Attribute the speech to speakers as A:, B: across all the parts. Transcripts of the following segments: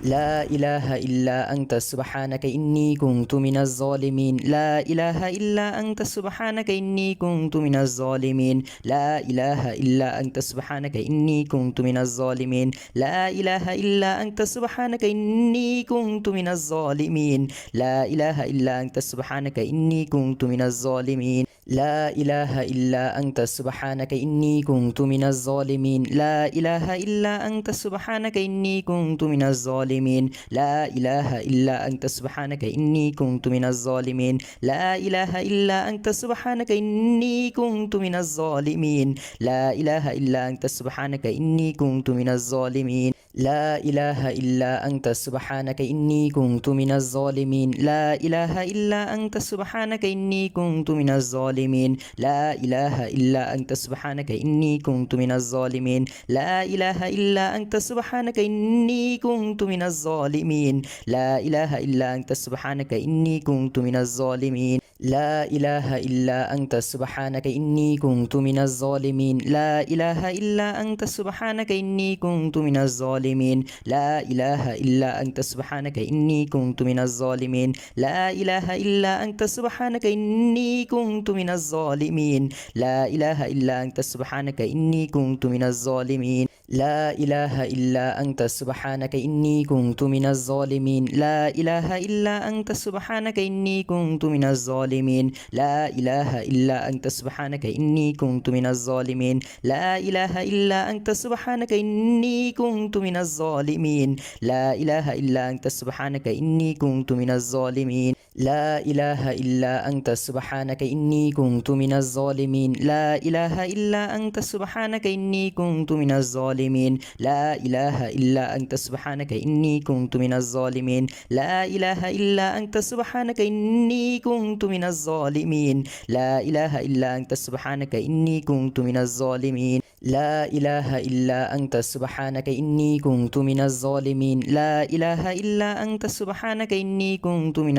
A: لا إله إلا أنت سبحانك إني كنت من الظالمين. لا إله إلا أنت سبحانك إني كنت من الظالمين. لا إله إلا أنت سبحانك إني كنت من الظالمين. لا إله إلا أنت سبحانك إني كنت من الظالمين. لا إله إلا أنت سبحانك إني كنت من الظالمين. لا إله إلا أنت سبحانك إني كنت من الظالمين. لا إله إلا أنت سبحانك إني كنت من الظالمين. لا إله إلا أنت سبحانك إني كنت من الظالمين. لا إله إلا أنت سبحانك إني كنت من الظالمين. لا إله إلا أنت سبحانك إني كنت من الظالمين. لا إله إلا أنت سبحانك إني كنت من الظالمين. لا إله إلا أنت سبحانك إني كنت من الظالمين. لا إله إلا أنت سبحانك إني كنت من الظالمين. لا إله إلا أنت سبحانك إني كنت من الظالمين. لا إله إلا أنت سبحانك إني كنت من الظالمين. لا إله إلا أنت سبحانك إني كنت من الظالمين. لا إله إلا أنت سبحانك إني كنت من الظالمين. لا إله إلا أنت سبحانك إني كنت من الظالمين. لا إله إلا أنت سبحانك إني كنت من الظالمين. لا إله إلا أنت سبحانك إني كنت من الظالمين. لا إله إلا أنت سبحانك إني كنت من الظالمين. لا إله إلا أنت سبحانك إني كنت من الظالمين. لا إله إلا أنت سبحانك إني كنت من الظالمين. لا إله إلا أنت سبحانك إني كنت من الظالمين. لا إله إلا أنت سبحانك إني كنت من الظالمين. لا إله إلا أنت سبحانك إني كنت من الظالمين. لا إله إلا أنت سبحانك إني كنت من الظالمين. لا إله إلا أنت سبحانك إني كنت من الظالمين. لا إله إلا أنت سبحانك إني كنت من الظالمين. لا إله إلا أنت سبحانك إني كنت من الظالمين. لا إله إلا أنت سبحانك إني كنت من الظالمين. لا إله إلا أنت سبحانك إني كنت من الظالمين. لا إله إلا أنت سبحانك إني كنت من الظالمين. لا إله إلا أنت سبحانك إني كنت من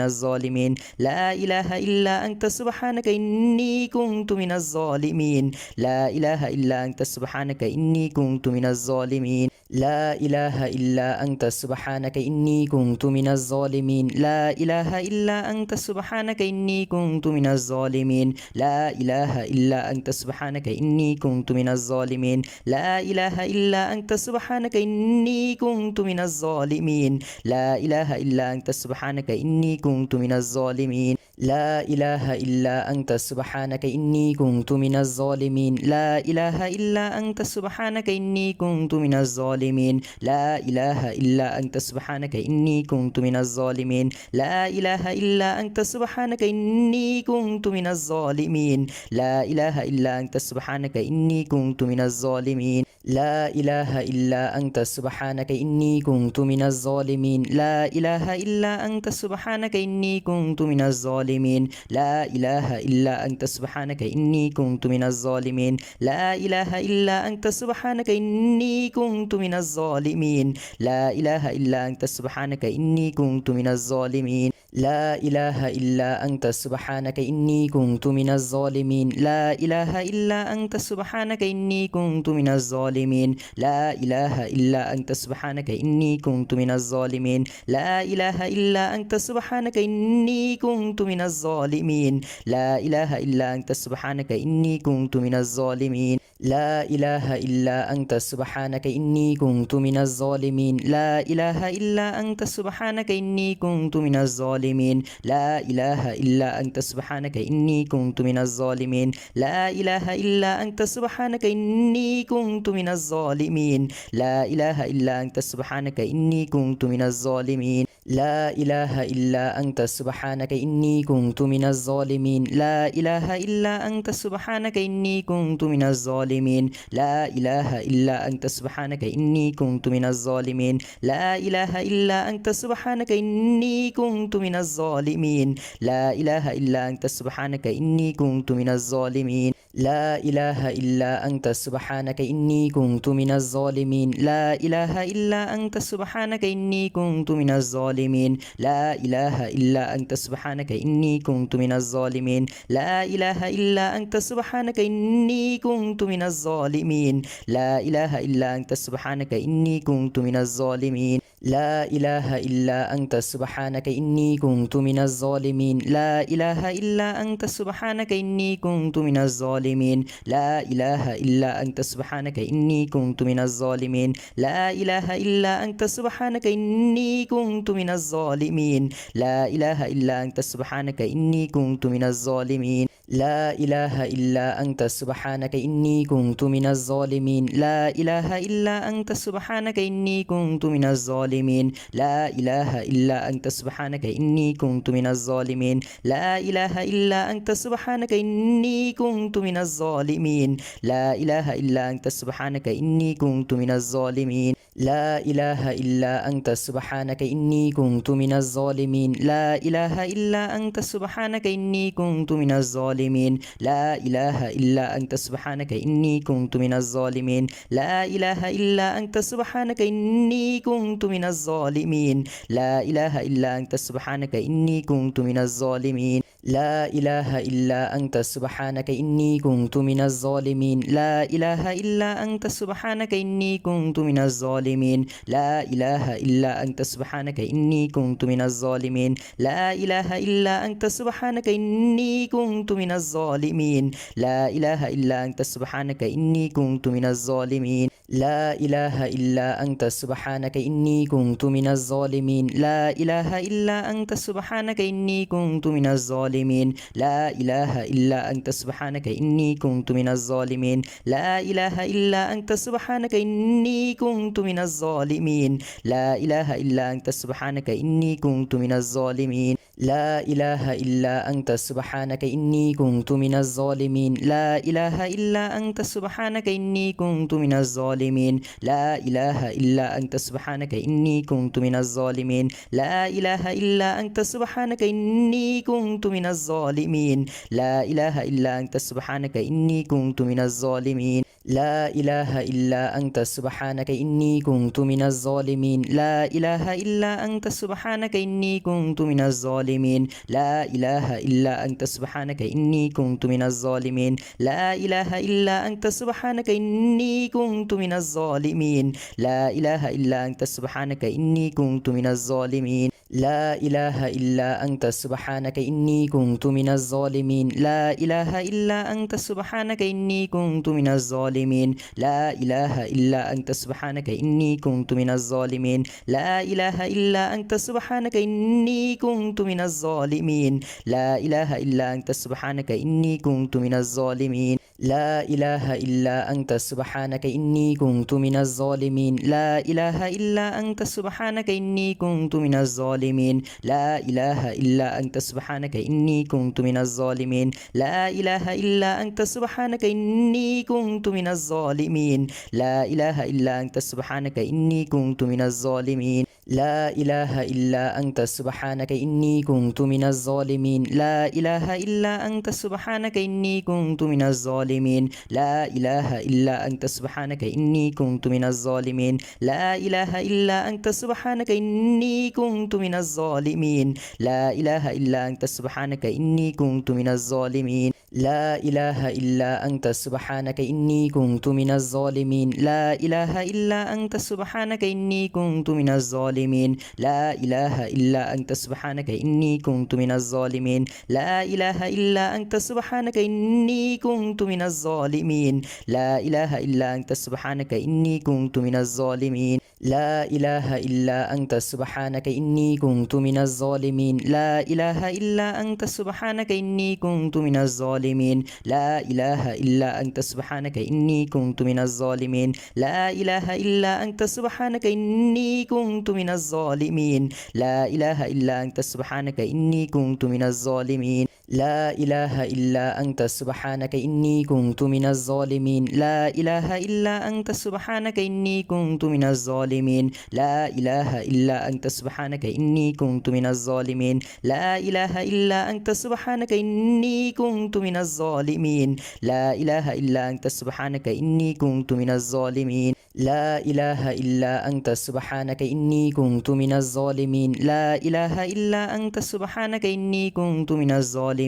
A: الظالمين. لا إله إلا أنت سبحانك إني كنت من الظالمين. لا إله إلا أنت سبحانك إني كنت من الظالمين. لا إله إلا أنت سبحانك إني كنت من الظالمين. لا إله إلا أنت سبحانك إني كنت من الظالمين. لا إله إلا أنت سبحانك إني كنت من الظالمين. لا إله إلا أنت سبحانك إني كنت من الظالمين. لا إله إلا أنت سبحانك إني كنت من الظالمين. لا إله إلا أنت سبحانك إني كنت من الظالمين. لا إله إلا أنت سبحانك إني كنت من الظالمين. لا إله إلا أنت سبحانك إني كنت من الظالمين. لا إله إلا أنت سبحانك إني كنت من الظالمين. لا إله إلا أنت سبحانك إني كنت من الظالمين. لا إله إلا أنت سبحانك إني كنت من الظالمين. لا إله إلا أنت سبحانك إني كنت من الظالمين. لا إله إلا أنت سبحانك إني كنت من الظالمين. لا إله إلا أنت سبحانك إني كنت من الظالمين. لا إله إلا أنت سبحانك إني كنت من الظالمين. لا إله إلا أنت سبحانك إني كنت من الظالمين. لا إله إلا أنت سبحانك إني كنت من الظالمين. لا إله إلا أنت سبحانك إني كنت من الظالمين. لا إله إلا أنت سبحانك إني كنت من الظالمين. لا إله إلا أنت سبحانك إني كنت من الظالمين. لا إله إلا أنت سبحانك إني كنت من الظالمين. لا إله إلا أنت سبحانك إني كنت من الظالمين. لا إله إلا أنت سبحانك إني كنت من الظالمين. لا إله إلا أنت سبحانك إني كنت من الظالمين. لا إله إلا أنت سبحانك إني كنت من الظالمين. لا إله إلا أنت سبحانك إني كنت من الظالمين. لا إله إلا أنت سبحانك إني كنت من الظالمين. لا إله إلا أنت سبحانك إني كنت من الظالمين. لا إله إلا أنت سبحانك إني كنت من الظالمين. لا إله إلا أنت سبحانك إني كنت من الظالمين لا إله إلا أنت سبحانك إني كنت من الظالمين لا إله إلا أنت سبحانك إني كنت من الظالمين لا إله إلا أنت سبحانك إني كنت من الظالمين لا إله إلا أنت سبحانك إني كنت من الظالمين لا إله إلا أنت سبحانك إني كنت من الظالمين لا إله إلا أنت سبحانك إني كنت من الظالمين لا إله إلا أنت سبحانك إني كنت من الظالمين لا إله إلا أنت سبحانك إني كنت من الظالمين لا إله إلا أنت سبحانك إني كنت من الظالمين لا إله إلا أنت سبحانك إني كنت من الظالمين لا إله إلا أنت سبحانك إني كنت من الظالمين لا إله إلا أنت سبحانك إني كنت من الظالمين لا إله إلا أنت سبحانك إني كنت من الظالمين لا إله إلا أنت سبحانك إني كنت من الظالمين لا إله إلا أنت سبحانك إني كنت من الظالمين لا إله إلا أنت سبحانك إني كنت من الظالمين لا إله إلا أنت سبحانك إني كنت من الظالمين لا إله إلا أنت سبحانك إني كنت من الظالمين لا إله إلا أنت سبحانك إني كنت من الظالمين لا إله إلا أنت سبحانك إني كنت من الظالمين لا إله إلا أنت سبحانك إني كنت من الظالمين لا إله إلا أنت سبحانك إني كنت من الظالمين لا إله إلا أنت سبحانك إني كنت من الظالمين لا إله إلا أنت سبحانك إني كنت من الظالمين لا إله إلا أنت سبحانك إني كنت من الظالمين لا إله إلا أنت سبحانك إني كنت من الظالمين لا إله إلا أنت سبحانك إني كنت من الظالمين لا إله إلا أنت سبحانك إني كنت من الظالمين لا إله إلا أنت سبحانك إني كنت من الظالمين لا إله إلا أنت سبحانك إني كنت من الظالمين لا إله إلا أنت سبحانك إني كنت من الظالمين لا إله إلا أنت سبحانك إني كنت من الظالمين لا إله إلا أنت سبحانك إني كنت من الظالمين لا إله إلا أنت سبحانك إني كنت من الظالمين لا إله إلا أنت سبحانك إني كنت من الظالمين لا إله إلا أنت سبحانك إني كنت من الظالمين لا إله إلا أنت سبحانك إني كنت من الظالمين لا إله إلا أنت سبحانك إني كنت من الظالمين لا إله إلا أنت سبحانك إني كنت من الظالمين لا إله إلا أنت سبحانك إني كنت من الظالمين لا إله إلا أنت سبحانك إني كنت من الظالمين لا إله إلا أنت سبحانك إني كنت من الظالمين لا إله إلا أنت سبحانك إني كنت من الظالمين لا إله إلا أنت سبحانك إني كنت من الظالمين لا إله إلا أنت سبحانك إني كنت من الظالمين لا إله إلا أنت سبحانك إني كنت من الظالمين لا إله إلا أنت سبحانك إني كنت من الظالمين لا إله إلا أنت سبحانك إني كنت من الظالمين لا إله إلا أنت سبحانك إني كنت من الظالمين لا إله إلا أنت سبحانك إني كنت من الظالمين لا إله إلا أنت سبحانك إني كنت من الظالمين لا إله إلا أنت سبحانك إني كنت من الظالمين لا إله إلا أنت سبحانك إني كنت من الظالمين لا إله إلا أنت سبحانك إني كنت من الظالمين لا إله إلا أنت سبحانك إني كنت من الظالمين لا إله إلا أنت سبحانك إني كنت من الظالمين لا إله إلا أنت سبحانك إني كنت من الظالمين لا إله إلا أنت سبحانك إني كنت من الظالمين لا إله إلا أنت سبحانك إني كنت من الظالمين لا إله إلا أنت سبحانك إني كنت من الظالمين لا إله إلا أنت سبحانك إني كنت من الظالمين لا إله إلا أنت سبحانك إني كنت من الظالمين لا إله إلا أنت سبحانك إني كنت من الظالمين لا إله إلا أنت سبحانك إني كنت من الظالمين لا إله إلا أنت سبحانك إني كنت من الظالمين لا إله إلا أنت سبحانك إني كنت من الظالمين لا إله إلا أنت سبحانك إني كنت من الظالمين لا إله إلا أنت سبحانك إني كنت من الظالمين لا إله إلا أنت سبحانك إني كنت من الظالمين لا إله إلا أنت سبحانك إني كنت من الظالمين لا إله إلا أنت سبحانك إني كنت من الظالمين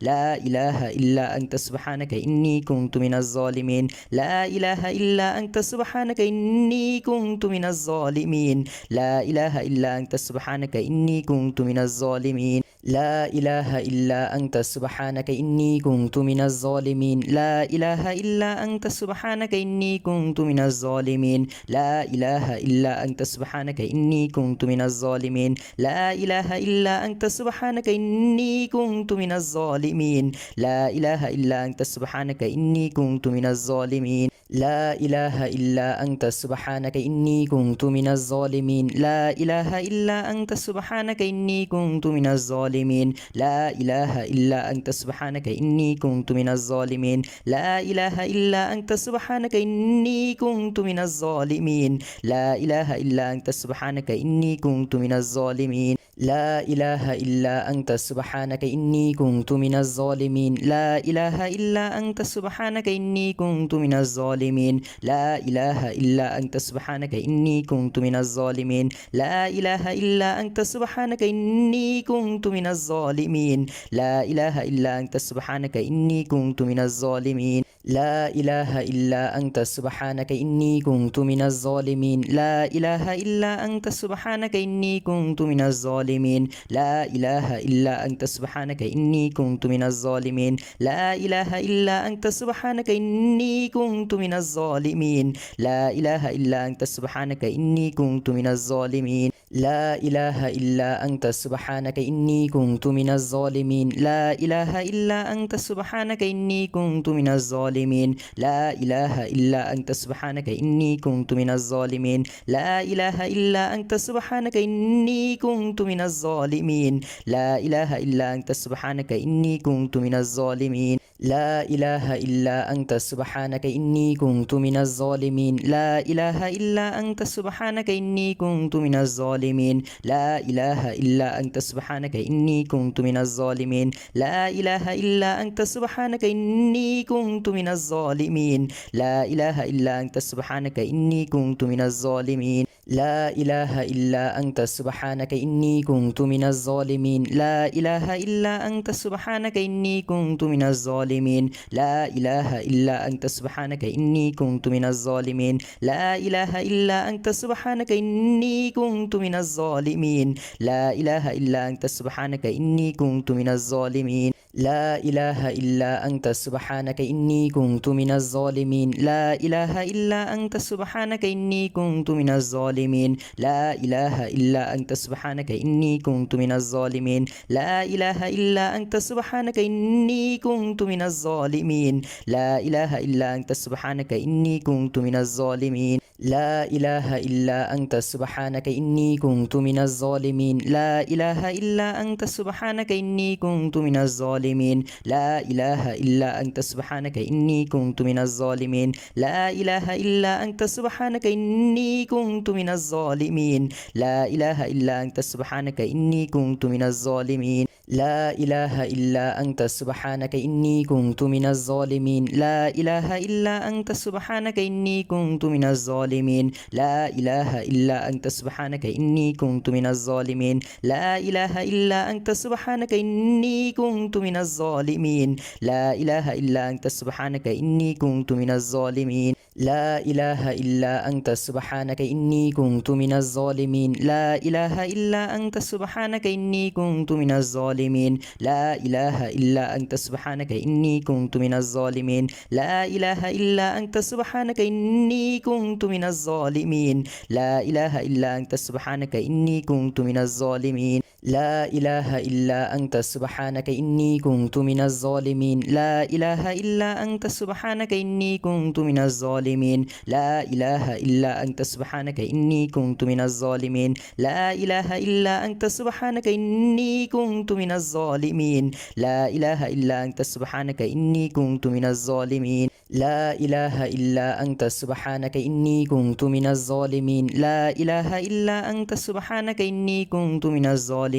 A: لا إله إلا أنت سبحانك إني كنت من الظالمين لا إله إلا أنت سبحانك إني كنت من الظالمين لا إله إلا أنت سبحانك إني كنت من الظالمين لا إله إلا أنت سبحانك إني كنت من الظالمين لا إله إلا أنت سبحانك إني كنت من الظالمين لا إله إلا أنت سبحانك إني كنت من الظالمين لا إله إلا أنت سبحانك إني كنت من الظالمين لا إله إلا أنت سبحانك إني كنت من الظالمين لا إله إلا أنت سبحانك إني كنت من الظالمين لا إله إلا أنت سبحانك إني كنت من الظالمين لا إله إلا أنت سبحانك إني كنت من الظالمين لا إله إلا أنت سبحانك إني كنت من الظالمين لا إله إلا أنت سبحانك إني كنت من الظالمين لا إله إلا أنت سبحانك إني كنت من الظالمين لا إله إلا أنت سبحانك إني كنت من الظالمين لا إله إلا أنت سبحانك إني كنت من الظالمين لا إله إلا أنت سبحانك إني كنت من الظالمين لا إله إلا أنت سبحانك إني كنت من الظالمين لا إله إلا أنت سبحانك إني كنت من الظالمين لا إله إلا أنت سبحانك إني كنت من الظالمين لا إله إلا أنت سبحانك إني كنت من الظالمين لا إله إلا أنت سبحانك إني كنت من الظالمين لا إله إلا أنت سبحانك إني كنت من الظالمين لا إله إلا أنت سبحانك إني كنت من الظالمين لا إله إلا أنت سبحانك إني كنت من الظالمين لا إله إلا أنت سبحانك إني كنت من الظالمين لا إله إلا أنت سبحانك إني كنت من الظالمين لا إله إلا أنت سبحانك إني كنت من الظالمين لا إله إلا أنت سبحانك إني كنت من الظالمين لا إله إلا أنت سبحانك إني كنت من الظالمين لا إله إلا أنت سبحانك إني كنت من الظالمين لا إله إلا أنت سبحانك إني كنت من الظالمين لا إله إلا أنت سبحانك إني كنت من الظالمين لا إله إلا أنت سبحانك إني كنت من الظالمين لا إله إلا أنت سبحانك إني كنت من الظالمين لا إله إلا أنت سبحانك إني كنت من الظالمين لا إله إلا أنت سبحانك إني كنت من الظالمين لا إله إلا أنت سبحانك إني كنت من الظالمين لا إله إلا أنت سبحانك إني كنت من الظالمين لا إله إلا أنت سبحانك إني كنت من الظالمين لا إله إلا أنت سبحانك إني كنت من الظالمين لا إله إلا أنت سبحانك إني كنت من الظالمين لا إله إلا أنت سبحانك إني كنت من الظالمين لا إله إلا أنت سبحانك إني كنت من الظالمين لا إله إلا أنت سبحانك إني كنت من الظالمين لا إله إلا أنت سبحانك إني كنت من الظالمين لا إله إلا أنت سبحانك إني كنت من الظالمين لا إله إلا أنت سبحانك إني كنت من الظالمين لا إله إلا أنت سبحانك إني كنت من الظالمين لا إله إلا أنت سبحانك إني كنت من الظالمين لا إله إلا أنت سبحانك إني كنت من الظالمين لا إله إلا أنت سبحانك إني كنت من الظالمين لا إله إلا أنت سبحانك إني كنت من الظالمين لا إله إلا أنت سبحانك إني كنت من الظالمين لا إله إلا أنت سبحانك إني كنت من الظالمين لا إله إلا أنت سبحانك إني كنت من الظالمين لا إله إلا أنت سبحانك إني كنت من الظالمين لا إله إلا أنت سبحانك إني كنت من الظالمين لا إله إلا أنت سبحانك إني كنت من الظالمين لا إله إلا أنت سبحانك إني كنت من الظالمين لا إله إلا أنت سبحانك إني كنت من الظالمين لا إله إلا أنت سبحانك إني كنت من الظالمين لا إله إلا أنت سبحانك إني كنت من الظالمين لا إله إلا أنت سبحانك إني كنت من الظالمين لا إله إلا أنت سبحانك إني كنت من الظالمين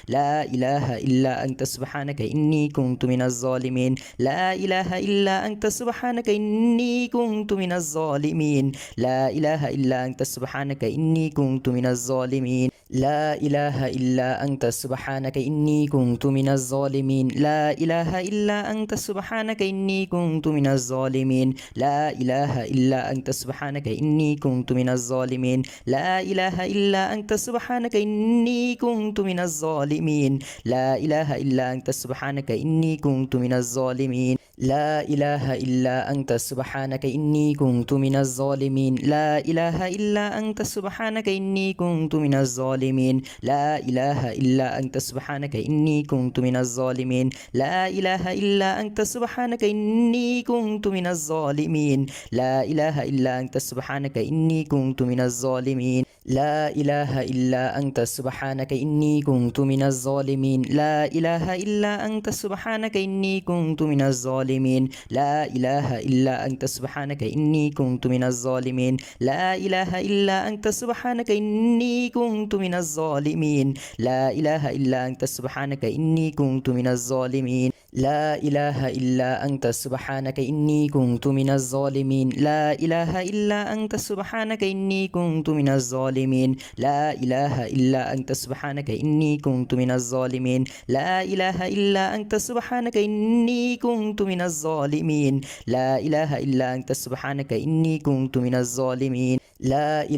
A: لا إله إلا أنت سبحانك إني كنت من الظالمين لا إله إلا أنت سبحانك إني كنت من الظالمين لا إله إلا أنت سبحانك إني كنت من الظالمين لا إله إلا أنت سبحانك إني كنت من الظالمين لا إله إلا أنت سبحانك إني كنت من الظالمين لا إله إلا أنت سبحانك إني كنت من الظالمين لا إله إلا أنت سبحانك إني كنت من الظالمين لا إله إلا أنت سبحانك إني كنت من الظالمين لا إله إلا أنت سبحانك إني كنت من الظالمين لا إله إلا أنت سبحانك إني كنت من الظالمين لا إله إلا أنت سبحانك إني كنت من الظالمين لا إله إلا أنت سبحانك إني كنت من الظالمين لا إله إلا أنت سبحانك إني كنت من الظالمين لا إله إلا أنت سبحانك إني كنت من الظالمين لا إله إلا أنت سبحانك إني كنت من الظالمين لا إله إلا أنت سبحانك إني كنت من الظالمين لا إله إلا أنت سبحانك إني كنت من الظالمين لا إله إلا أنت سبحانك إني كنت من الظالمين لا إله إلا أنت سبحانك إني كنت من الظالمين لا إله إلا أنت سبحانك إني كنت من الظالمين لا إله إلا أنت سبحانك إني كنت من الظالمين لا إله إلا أنت سبحانك إني كنت من الظالمين لا إله إلا أنت سبحانك إني كنت من الظالمين لا إله إلا أنت سبحانك إني كنت من الظالمين لا إله إلا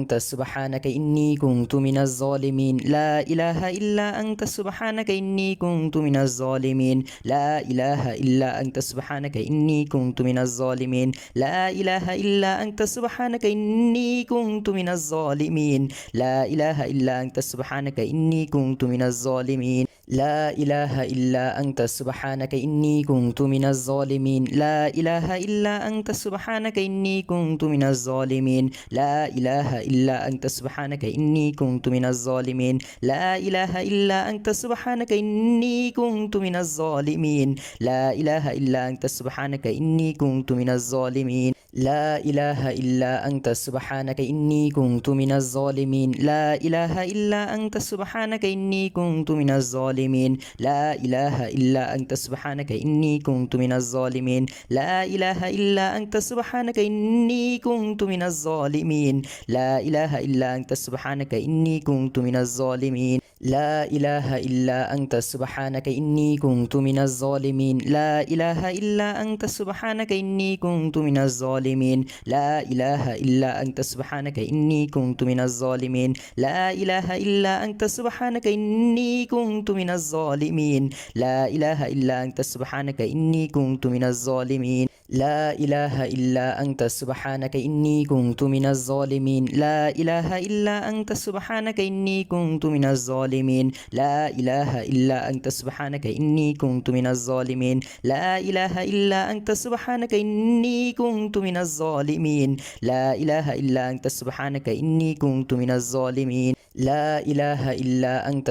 A: أنت سبحانك إني كنت من الظالمين لا إله إلا أنت سبحانك إني كنت من الظالمين لا إله إلا أنت سبحانك إني كنت من الظالمين لا إله إلا أنت سبحانك إني كنت من الظالمين لا إله إلا أنت سبحانك إني كنت من الظالمين لا إله إلا أنت سبحانك إني كنت من الظالمين لا إله إلا أنت سبحانك إني كنت من الظالمين لا إله إلا أنت سبحانك إني كنت من الظالمين لا إله إلا أنت سبحانك إني كنت من الظالمين لا إله إلا أنت سبحانك إني كنت من الظالمين لا إله إلا أنت سبحانك إني كنت من الظالمين لا إله إلا أنت سبحانك إني كنت من الظالمين لا إله إلا أنت سبحانك إني كنت من الظالمين لا إله إلا أنت سبحانك إني كنت من الظالمين لا إله إلا أنت سبحانك إني كنت من الظالمين لا إله إلا أنت سبحانك إني كنت من الظالمين لا إله إلا أنت سبحانك إني كنت من الظالمين لا إله إلا أنت سبحانك إني كنت من الظالمين لا إله إلا أنت سبحانك إني كنت من الظالمين لا إله إلا أنت سبحانك إني كنت من الظالمين لا إله إلا أنت سبحانك إني كنت من الظالمين لا إله إلا أنت سبحانك إني كنت من الظالمين لا إله إلا أنت سبحانك إني كنت من الظالمين لا إله إلا أنت سبحانك إني كنت من الظالمين لا إله إلا أنت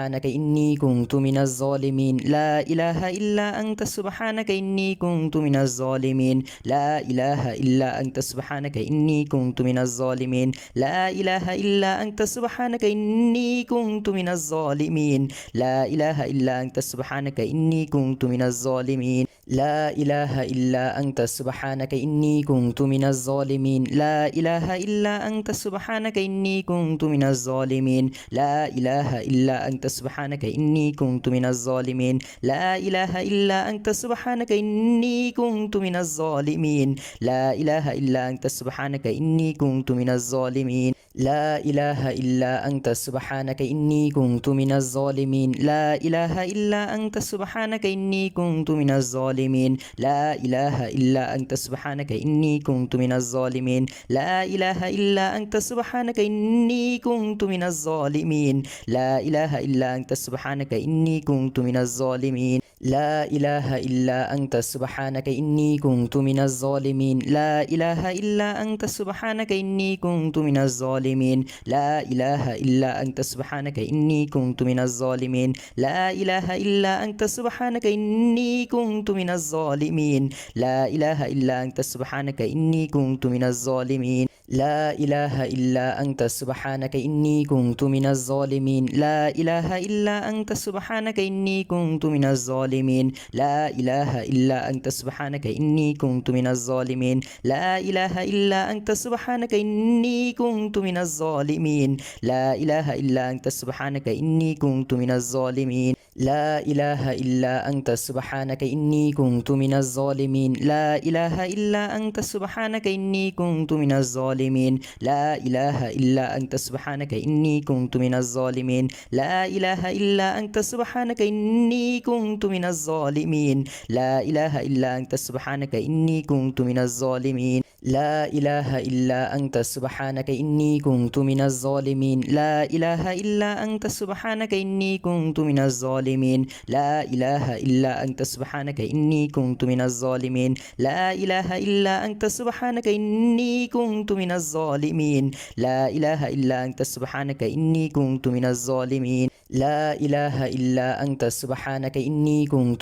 A: سبحانك إني كنت من الظالمين لا إله إلا أنت سبحانك إني كنت من الظالمين لا إله إلا أنت سبحانك إني كنت من الظالمين لا إله إلا أنت سبحانك إني كنت من الظالمين لا إله إلا أنت سبحانك إني كنت من الظالمين لا إله إلا أنت سبحانك إني كنت من الظالمين لا إله إلا أنت سبحانك إني كنت من الظالمين لا إله إلا أنت سبحانك إني كنت من الظالمين لا إله إلا أنت سبحانك إني كنت من الظالمين لا إله إلا أنت سبحانك إني كنت من الظالمين لا إله إلا أنت سبحانك إني كنت من الظالمين لا إله إلا أنت سبحانك إني كنت من الظالمين لا إله إلا أنت سبحانك إني كنت من الظالمين لا إله إلا أنت سبحانك إني كنت من الظالمين لا إله إلا أنت سبحانك إني كنت من الظالمين لا إله إلا أنت سبحانك إني كنت من الظالمين لا إله إلا أنت سبحانك إني كنت من الظالمين لا إله إلا أنت سبحانك إني كنت من الظالمين لا إله إلا أنت سبحانك إني كنت من الظالمين لا إله إلا أنت سبحانك إني كنت من الظالمين لا إله إلا أنت سبحانك إني كنت من الظالمين لا إله إلا أنت سبحانك إني كنت من الظالمين لا إله إلا أنت سبحانك إني كنت من الظالمين لا إله إلا أنت سبحانك إني كنت من الظالمين لا إله إلا أنت سبحانك إني كنت من الظالمين لا إله إلا أنت سبحانك إني كنت من الظالمين لا إله إلا أنت سبحانك إني كنت من الظالمين لا إله إلا أنت سبحانك إني كنت من الظالمين لا إله إلا أنت سبحانك إني كنت من الظالمين لا إله إلا أنت سبحانك إني كنت من الظالمين لا إله إلا أنت سبحانك إني كنت من الظالمين لا إله إلا أنت سبحانك إني كنت من الظالمين لا إله إلا أنت سبحانك إني كنت من الظالمين لا إله إلا أنت سبحانك إني كنت من الظالمين لا إله إلا أنت سبحانك إني كنت من الظالمين لا إله إلا أنت سبحانك إني كنت من الظالمين لا إله إلا أنت سبحانك إني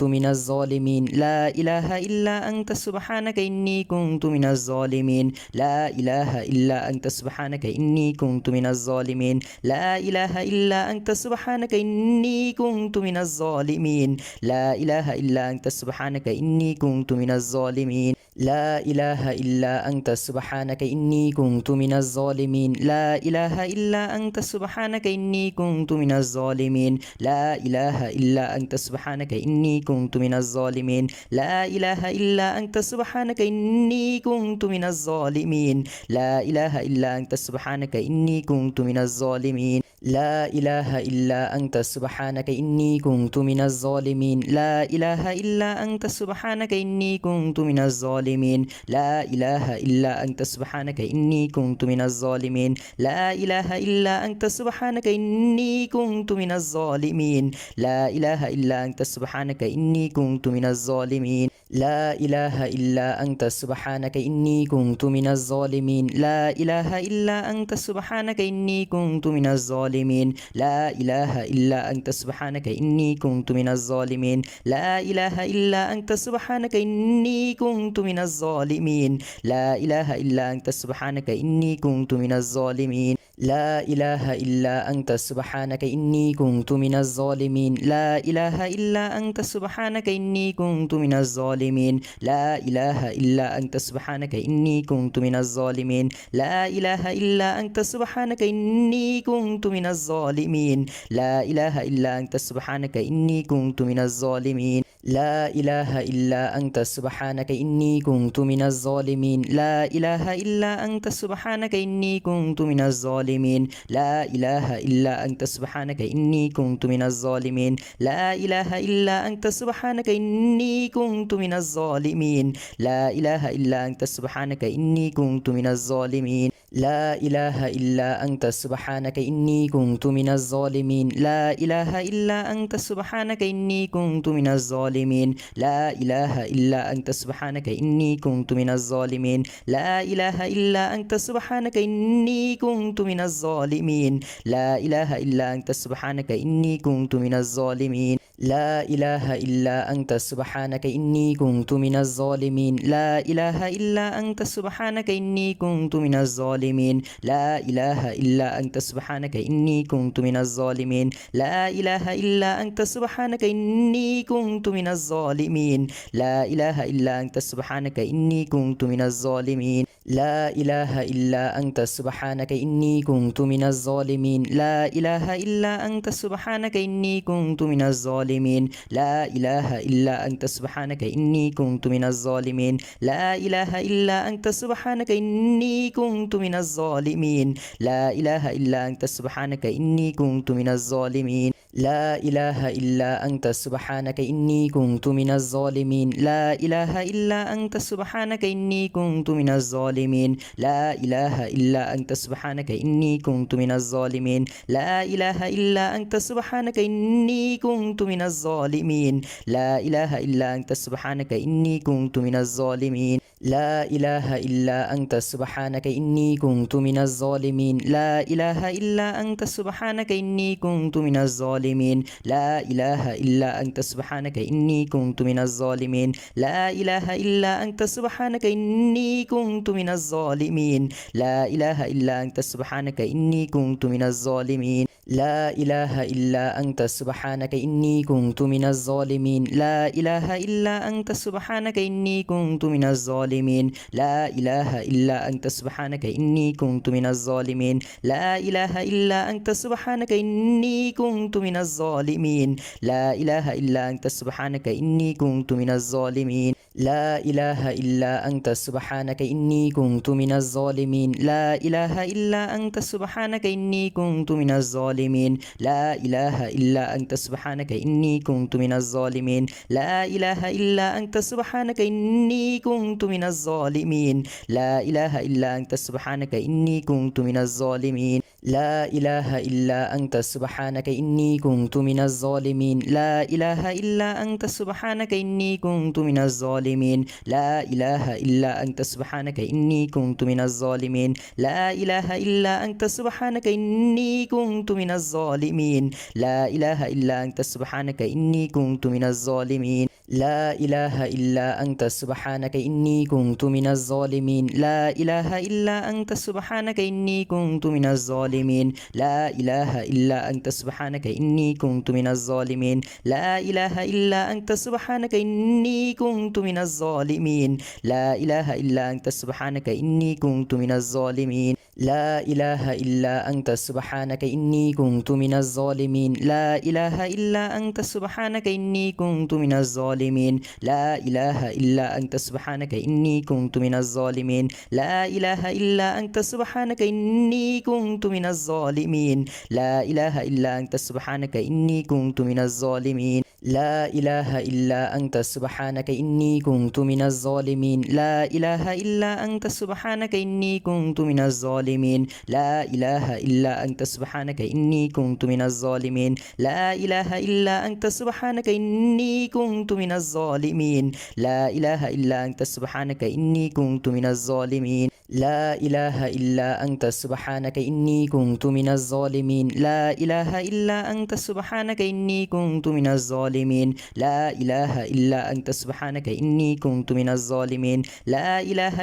A: كنت من الظالمين لا إله إلا أنت سبحانك إني كنت من الظالمين لا إله إلا أنت سبحانك إني كنت من الظالمين لا إله إلا أنت سبحانك إني كنت من الظالمين لا إله إلا أنت سبحانك إني كنت من الظالمين لا إله إلا أنت سبحانك إني كنت من الظالمين لا إله إلا أنت سبحانك إني كنت من الظالمين لا إله إلا أنت سبحانك إني كنت من الظالمين لا إله إلا أنت سبحانك إني كنت من الظالمين لا إله إلا أنت سبحانك إني كنت من الظالمين لا إله إلا أنت سبحانك إني كنت من الظالمين لا إله إلا أنت سبحانك إني كنت من الظالمين لا إله إلا أنت سبحانك إني كنت من الظالمين لا إله إلا أنت سبحانك إني كنت من الظالمين لا إله إلا أنت سبحانك إني كنت من الظالمين لا إله إلا أنت سبحانك إني كنت من الظالمين لا إله إلا أنت سبحانك إني كنت من الظالمين لا إله إلا أنت سبحانك إني كنت من الظالمين لا إله إلا أنت سبحانك إني كنت من الظالمين لا إله إلا أنت سبحانك إني كنت من الظالمين لا إله إلا أنت سبحانك إني كنت من الظالمين لا إله إلا أنت سبحانك إني كنت من الظالمين لا إله إلا أنت سبحانك إني كنت من الظالمين لا إله إلا أنت سبحانك إني كنت من الظالمين لا إله إلا أنت سبحانك إني كنت من الظالمين لا إله إلا أنت سبحانك إني كنت من الظالمين لا إله إلا أنت سبحانك إني كنت من الظالمين لا إله إلا أنت سبحانك إني كنت من الظالمين لا إله إلا أنت سبحانك إني كنت من الظالمين لا إله إلا أنت سبحانك إني كنت من الظالمين لا إله إلا أنت سبحانك إني كنت من الظالمين لا إله إلا أنت سبحانك إني كنت من الظالمين لا إله إلا أنت سبحانك إني كنت من الظالمين لا إله إلا أنت سبحانك إني كنت من الظالمين لا إله إلا أنت سبحانك إني كنت من الظالمين لا إله إلا أنت سبحانك إني كنت من الظالمين لا إله إلا أنت سبحانك إني كنت من الظالمين لا إله إلا أنت سبحانك إني كنت من الظالمين لا إله إلا أنت سبحانك إني كنت من الظالمين لا إله إلا أنت سبحانك إني كنت من الظالمين لا إله إلا أنت سبحانك إني كنت من الظالمين الظالمين لا إله إلا أنت سبحانك إني كنت من الظالمين لا إله إلا أنت سبحانك إني كنت من الظالمين لا إله إلا أنت سبحانك إني كنت من الظالمين لا إله إلا أنت سبحانك إني كنت من الظالمين لا إله إلا أنت سبحانك إني كنت من الظالمين لا إله إلا أنت سبحانك إني كنت من الظالمين لا إله إلا أنت سبحانك إني كنت من الظالمين لا إله إلا أنت سبحانك إني كنت من الظالمين لا إله إلا أنت سبحانك إني كنت من الظالمين لا إله إلا أنت سبحانك إني كنت من الظالمين لا إله إلا أنت سبحانك إني كنت من الظالمين لا إله إلا أنت سبحانك إني كنت من الظالمين لا إله إلا أنت سبحانك إني كنت من الظالمين لا إله إلا أنت سبحانك إني كنت من الظالمين لا إله إلا أنت سبحانك إني كنت من الظالمين لا إله إلا أنت سبحانك إني كنت من الظالمين لا إله إلا أنت سبحانك إني كنت من الظالمين لا إله إلا أنت سبحانك إني كنت من الظالمين لا إله إلا أنت سبحانك إني كنت من الظالمين لا إله إلا أنت سبحانك إني كنت من الظالمين لا إله إلا أنت سبحانك إني كنت من الظالمين لا إله إلا أنت سبحانك إني كنت من الظالمين لا إله إلا أنت سبحانك إني كنت من الظالمين لا إله إلا أنت سبحانك إني كنت من الظالمين لا إله إلا أنت سبحانك إني كنت من الظالمين لا إله إلا أنت سبحانك إني كنت من الظالمين لا إله إلا أنت سبحانك إني كنت من الظالمين لا إله إلا أنت سبحانك إني كنت من الظالمين لا إله إلا أنت سبحانك إني كنت من الظالمين لا إله إلا أنت سبحانك إني كنت من الظالمين لا إله إلا أنت سبحانك إني كنت من الظالمين لا إله إلا أنت سبحانك إني كنت من الظالمين لا إله إلا أنت سبحانك إني كنت من الظالمين لا إله إلا أنت سبحانك إني كنت من الظالمين لا إله إلا أنت سبحانك إني كنت من الظالمين لا إله إلا أنت سبحانك إني كنت من الظالمين لا إله إلا أنت سبحانك إني كنت من الظالمين لا إله إلا أنت سبحانك إني كنت من الظالمين لا إله إلا أنت سبحانك إني كنت من الظالمين لا إله إلا أنت سبحانك إني كنت من الظالمين لا إله إلا أنت سبحانك إني كنت من الظالمين لا إله إلا أنت سبحانك إني كنت من الظالمين لا إله إلا أنت سبحانك إني كنت من الظالمين لا إله إلا أنت سبحانك إني كنت من الظالمين لا إله إلا أنت سبحانك إني كنت من الظالمين لا إله إلا أنت سبحانك إني كنت من الظالمين لا إله إلا أنت سبحانك إني كنت من الظالمين لا إله إلا أنت سبحانك إني كنت من الظالمين لا إله إلا أنت سبحانك إني كنت من الظالمين لا إله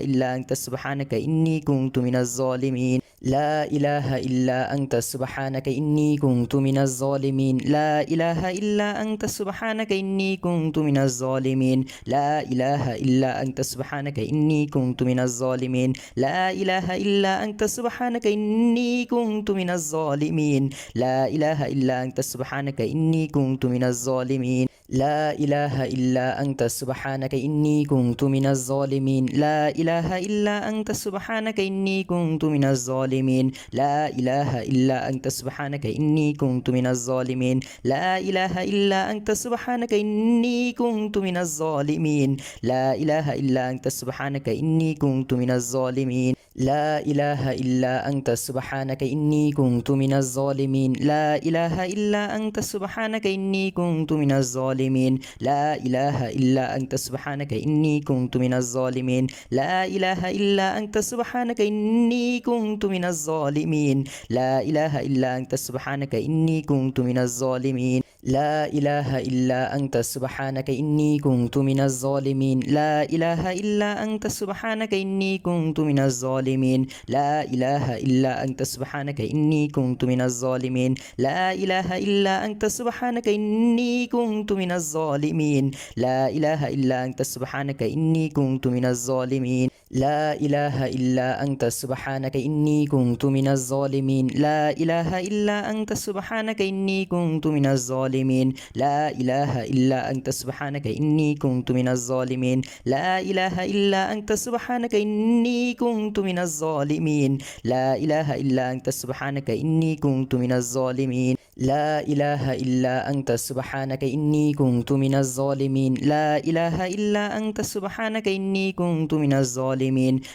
A: إلا أنت سبحانك إني كنت من الظالمين لا إله إلا أنت سبحانك إني كنت من الظالمين لا إله إلا أنت سبحانك إني كنت من الظالمين لا إله إلا أنت سبحانك إني كنت من الظالمين لا إله إلا أنت سبحانك إني كنت من الظالمين لا إله إلا أنت سبحانك إني كنت من الظالمين لا إله إلا أنت سبحانك إني كنت من الظالمين لا إله إلا أنت سبحانك إني كنت من الظالمين لا إله إلا أنت سبحانك إني كنت من الظالمين لا إله إلا أنت سبحانك إني كنت من الظالمين لا إله إلا أنت سبحانك إني كنت من الظالمين لا إله إلا أنت سبحانك إني كنت من الظالمين لا إله إلا أنت سبحانك إني كنت من الظالمين لا إله إلا أنت سبحانك إني كنت من الظالمين لا إله إلا أنت سبحانك إني كنت من الظالمين لا إله إلا أنت سبحانك إني كنت من الظالمين لا إله إلا أنت سبحانك إني كنت من الظالمين لا إله إلا أنت سبحانك إني كنت من الظالمين لا إله إلا أنت سبحانك إني كنت من الظالمين لا إله إلا أنت سبحانك إني كنت من الظالمين لا إله إلا أنت سبحانك إني كنت من الظالمين لا إله إلا أنت سبحانك إني كنت من الظالمين لا إله إلا أنت سبحانك إني كنت من الظالمين لا إله إلا أنت سبحانك إني كنت من الظالمين لا إله إلا أنت سبحانك إني كنت من الظالمين لا إله إلا أنت سبحانك إني كنت من الظالمين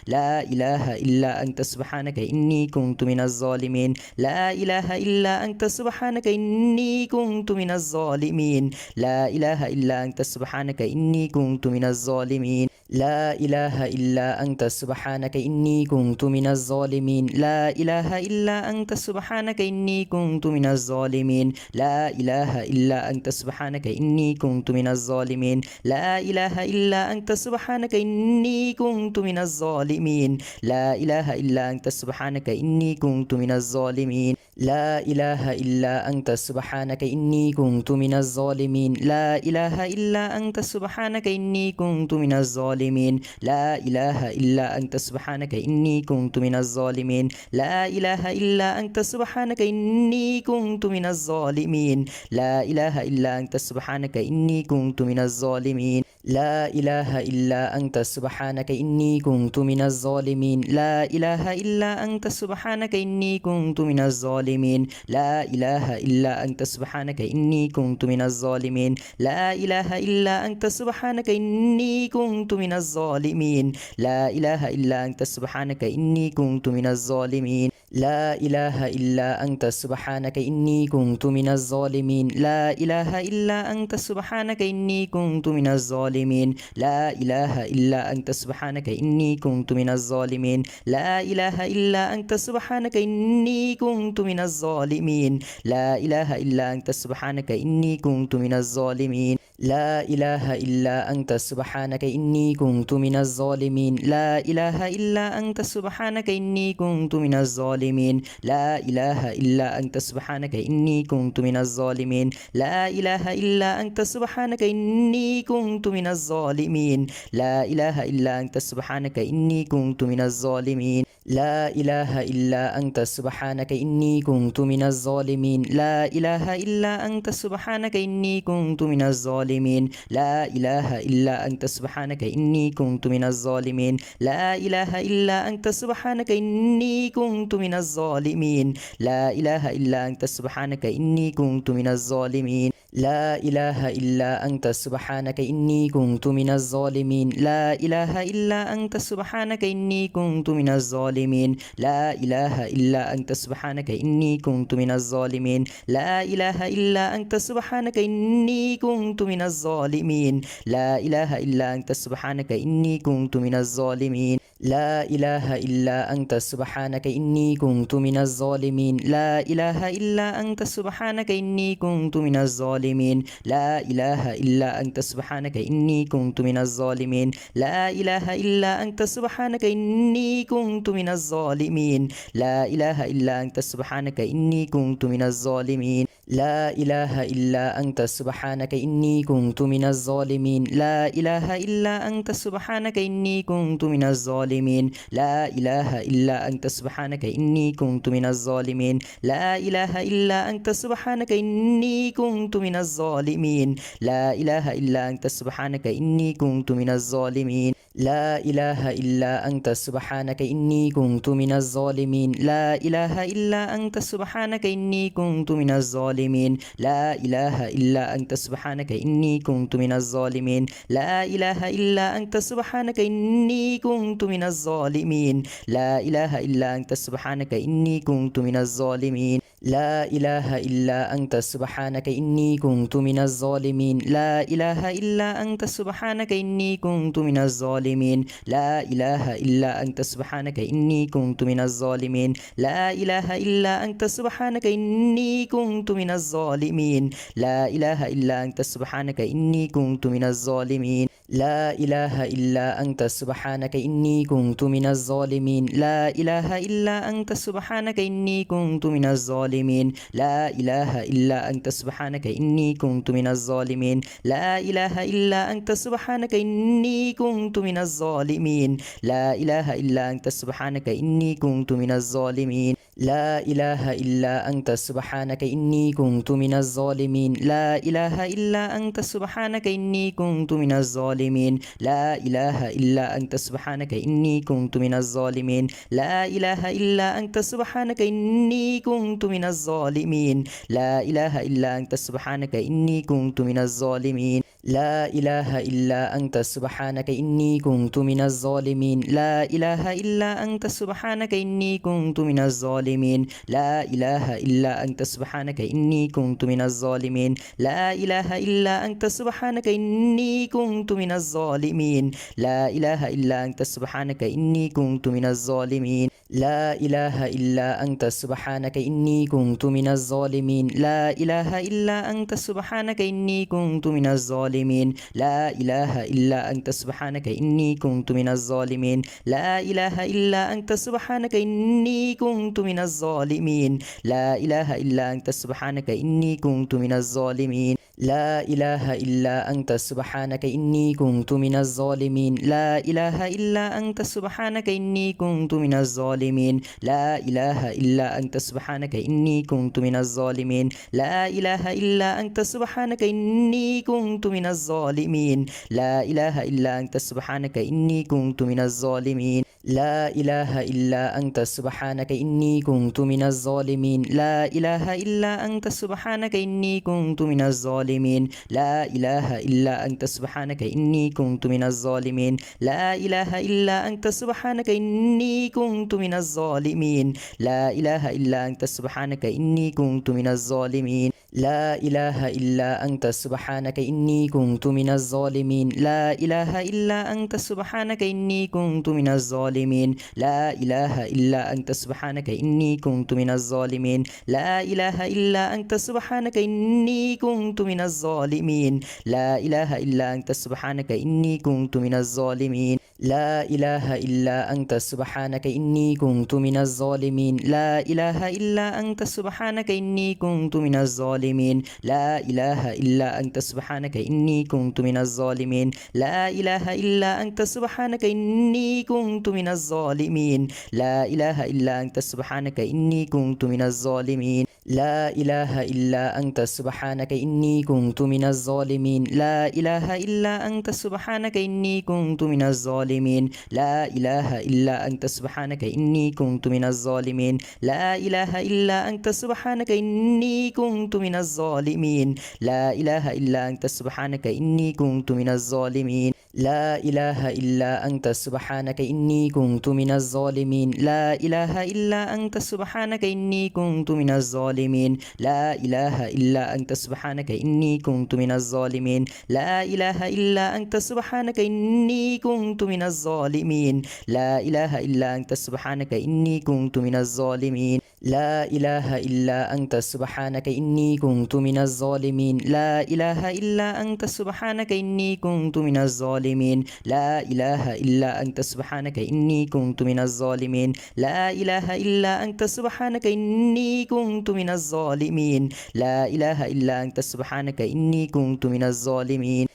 A: لا إله إلا أنت سبحانك إني كنت من الظالمين لا إله إلا أنت سبحانك إني كنت من الظالمين لا إله إلا أنت سبحانك إني كنت من الظالمين لا إله إلا أنت سبحانك إني كنت من الظالمين لا إله إلا أنت سبحانك إني كنت من الظالمين لا إله إلا أنت سبحانك إني كنت من الظالمين لا إله إلا أنت سبحانك إني كنت من الظالمين لا إله إلا أنت سبحانك إني كنت من الظالمين لا إله إلا أنت سبحانك إني كنت من الظالمين لا إله إلا أنت سبحانك إني كنت من الظالمين لا إله إلا أنت سبحانك إني كنت من الظالمين لا إله إلا أنت سبحانك إني كنت من الظالمين لا إله إلا أنت سبحانك إني كنت من الظالمين لا إله إلا أنت سبحانك إني كنت من الظالمين لا إله إلا أنت سبحانك إني كنت من الظالمين لا إله إلا أنت سبحانك إني كنت من الظالمين لا إله إلا أنت سبحانك إني كنت من الظالمين لا إله إلا أنت سبحانك إني كنت من الظالمين لا إله إلا أنت سبحانك إني كنت من الظالمين لا إله إلا أنت سبحانك إني كنت من الظالمين لا إله إلا أنت سبحانك إني كنت من الظالمين لا إله إلا أنت سبحانك إني كنت من الظالمين لا إله إلا أنت سبحانك إني كنت من الظالمين لا إله إلا أنت سبحانك إني كنت من الظالمين لا إله إلا أنت سبحانك إني كنت من الظالمين لا إله إلا أنت سبحانك إني كنت من الظالمين لا إله إلا أنت سبحانك إني كنت من الظالمين لا إله إلا أنت سبحانك إني كنت من الظالمين لا إله إلا أنت سبحانك إني كنت من الظالمين لا إله إلا أنت سبحانك إني كنت من الظالمين لا إله إلا أنت سبحانك إني كنت من الظالمين لا إله إلا أنت سبحانك إني كنت من الظالمين لا إله إلا أنت سبحانك إني كنت من الظالمين لا إله إلا أنت سبحانك إني كنت من الظالمين لا إله إلا أنت سبحانك إني كنت من الظالمين لا إله إلا أنت سبحانك إني كنت من الظالمين لا إله إلا أنت سبحانك إني كنت من الظالمين لا إله إلا أنت سبحانك إني كنت من الظالمين لا إله إلا أنت سبحانك إني كنت من الظالمين لا إله إلا أنت سبحانك إني كنت من الظالمين لا إله إلا أنت سبحانك إني كنت من الظالمين لا إله إلا أنت سبحانك إني كنت من الظالمين لا إله إلا أنت سبحانك إني كنت من الظالمين لا إله إلا أنت سبحانك إني كنت من الظالمين لا إله إلا أنت سبحانك إني كنت من الظالمين لا إله إلا أنت سبحانك إني كنت من الظالمين لا إله إلا أنت سبحانك إني كنت من الظالمين لا إله إلا أنت سبحانك إني كنت من الظالمين لا إله إلا أنت سبحانك إني كنت من الظالمين لا إله إلا أنت سبحانك إني كنت من الظالمين لا إله إلا أنت سبحانك إني كنت من الظالمين لا إله إلا أنت سبحانك إني كنت من الظالمين لا إله إلا أنت سبحانك إني كنت من الظالمين لا إله إلا أنت سبحانك إني كنت من الظالمين لا إله إلا أنت سبحانك إني كنت من الظالمين لا إله إلا أنت سبحانك إني كنت من الظالمين لا إله إلا أنت سبحانك إني كنت من الظالمين لا إله إلا أنت سبحانك إني كنت من الظالمين لا إله إلا أنت سبحانك إني كنت من الظالمين لا إله إلا أنت سبحانك إني كنت من الظالمين لا إله إلا أنت سبحانك إني كنت من الظالمين لا إله إلا أنت سبحانك إني كنت من الظالمين لا إله إلا أنت سبحانك إني كنت من الظالمين لا إله إلا أنت سبحانك إني كنت من الظالمين لا إله إلا أنت سبحانك إني كنت من الظالمين لا إله إلا أنت سبحانك إني كنت من الظالمين لا إله إلا أنت سبحانك إني كنت من الظالمين لا إله إلا أنت سبحانك إني كنت من الظالمين لا إله إلا أنت سبحانك إني كنت من الظالمين لا إله إلا أنت سبحانك إني كنت من الظالمين لا إله إلا أنت سبحانك إني كنت من الظالمين لا إله إلا أنت سبحانك إني كنت من الظالمين لا إله إلا أنت سبحانك إني كنت من الظالمين لا إله إلا أنت سبحانك إني كنت من الظالمين لا إله إلا أنت سبحانك إني كنت من الظالمين لا إله إلا أنت سبحانك إني كنت من الظالمين لا إله إلا أنت سبحانك إني كنت من الظالمين لا إله إلا أنت سبحانك إني كنت من الظالمين لا إله إلا أنت سبحانك إني كنت من الظالمين لا إله إلا أنت سبحانك إني كنت من الظالمين لا إله إلا أنت سبحانك إني كنت من الظالمين لا إله إلا أنت سبحانك إني كنت من الظالمين لا إله إلا أنت سبحانك إني كنت من الظالمين لا إله إلا أنت سبحانك إني كنت من الظالمين لا إله إلا أنت سبحانك إني كنت من الظالمين لا إله إلا أنت سبحانك إني كنت من الظالمين لا إله إلا أنت سبحانك إني كنت من الظالمين لا إله إلا أنت سبحانك إني كنت من الظالمين لا إله إلا أنت سبحانك إني كنت من الظالمين لا إله إلا أنت سبحانك إني كنت من الظالمين لا إله إلا أنت سبحانك إني كنت من الظالمين لا إله إلا أنت سبحانك إني كنت من الظالمين لا إله إلا أنت سبحانك إني كنت من الظالمين لا إله إلا أنت سبحانك إني كنت من الظالمين لا إله إلا أنت سبحانك إني كنت من الظالمين لا إله إلا أنت سبحانك إني كنت من الظالمين لا إله إلا أنت سبحانك إني كنت من الظالمين لا إله إلا أنت سبحانك إني كنت من الظالمين لا إله إلا أنت سبحانك إني كنت من الظالمين لا إله إلا أنت سبحانك إني كنت من الظالمين لا إله إلا أنت سبحانك إني كنت من الظالمين لا إله إلا أنت سبحانك إني كنت من الظالمين لا إله إلا أنت سبحانك إني كنت من الظالمين لا إله إلا أنت سبحانك إني كنت من الظالمين لا إله إلا أنت سبحانك إني كنت من الظالمين لا إله إلا أنت سبحانك إني كنت من الظالمين لا إله إلا أنت سبحانك إني كنت من الظالمين لا إله إلا أنت سبحانك إني كنت من الظالمين لا إله إلا أنت سبحانك إني كنت من الظالمين لا إله إلا أنت سبحانك إني كنت من الظالمين لا إله إلا أنت سبحانك إني كنت من الظالمين لا إله إلا أنت سبحانك إني كنت من الظالمين لا إله إلا أنت سبحانك إني كنت من الظالمين لا إله إلا أنت سبحانك إني كنت من الظالمين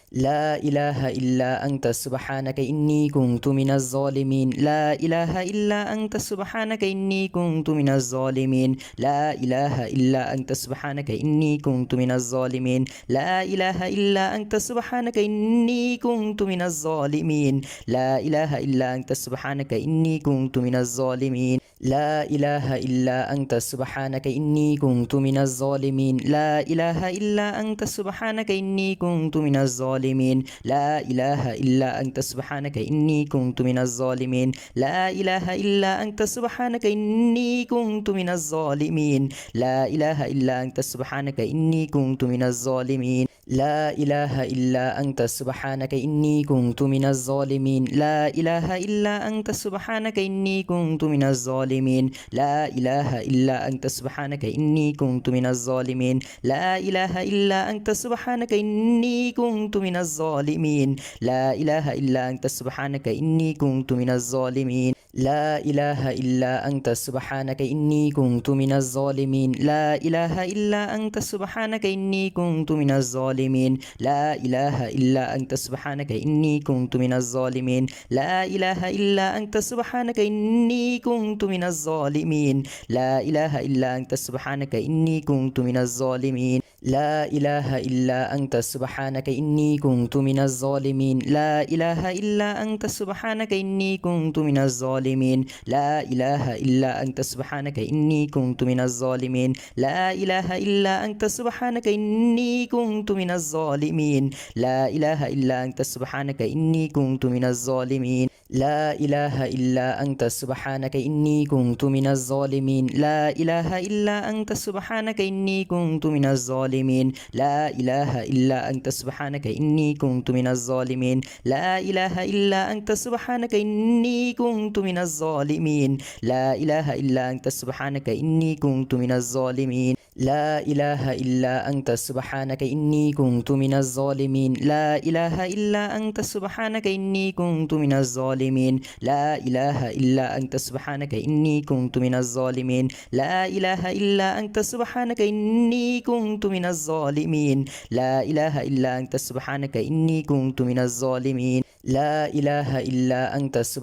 A: لا إله إلا أنت سبحانك إني كنت من الظالمين لا إله إلا أنت سبحانك إني كنت من الظالمين لا إله إلا أنت سبحانك إني كنت من الظالمين لا إله إلا أنت سبحانك إني كنت من الظالمين لا إله إلا أنت سبحانك إني كنت من الظالمين لا إله إلا أنت سبحانك إني كنت من الظالمين لا إله إلا أنت سبحانك إني كنت من الظالمين لا إله إلا أنت سبحانك إني كنت من الظالمين لا إله إلا أنت سبحانك إني كنت من الظالمين لا إله إلا أنت سبحانك إني كنت من الظالمين لا إله إلا أنت سبحانك إني كنت من الظالمين لا إله إلا أنت سبحانك إني كنت من الظالمين لا إله إلا أنت سبحانك إني كنت من الظالمين لا إله إلا أنت سبحانك إني كنت من الظالمين لا إله إلا أنت سبحانك إني كنت من الظالمين لا إله إلا أنت سبحانك إني كنت من الظالمين لا إله إلا أنت سبحانك إني كنت من الظالمين لا إله إلا أنت سبحانك إني كنت من الظالمين لا إله إلا أنت سبحانك إني كنت من الظالمين لا إله إلا أنت سبحانك إني كنت من الظالمين لا إله إلا أنت سبحانك إني كنت من الظالمين لا إله إلا أنت سبحانك إني كنت من الظالمين لا إله إلا أنت سبحانك إني كنت من الظالمين لا إله إلا أنت سبحانك إني كنت من الظالمين لا إله إلا أنت سبحانك إني كنت من الظالمين لا إله إلا أنت سبحانك إني كنت من الظالمين لا إله إلا أنت سبحانك إني كنت من الظالمين لا إله إلا أنت سبحانك إني كنت من الظالمين لا إله إلا أنت سبحانك إني كنت من الظالمين لا إله إلا أنت سبحانك إني كنت من الظالمين لا إله إلا أنت سبحانك إني كنت من الظالمين لا إله إلا أنت سبحانك إني كنت من الظالمين لا إله إلا أنت سبحانك إني كنت من الظالمين لا إله إلا أنت سبحانك إني كنت من الظالمين لا إله إلا أنت سبحانك إني كنت من الظالمين لا إله إلا أنت سبحانك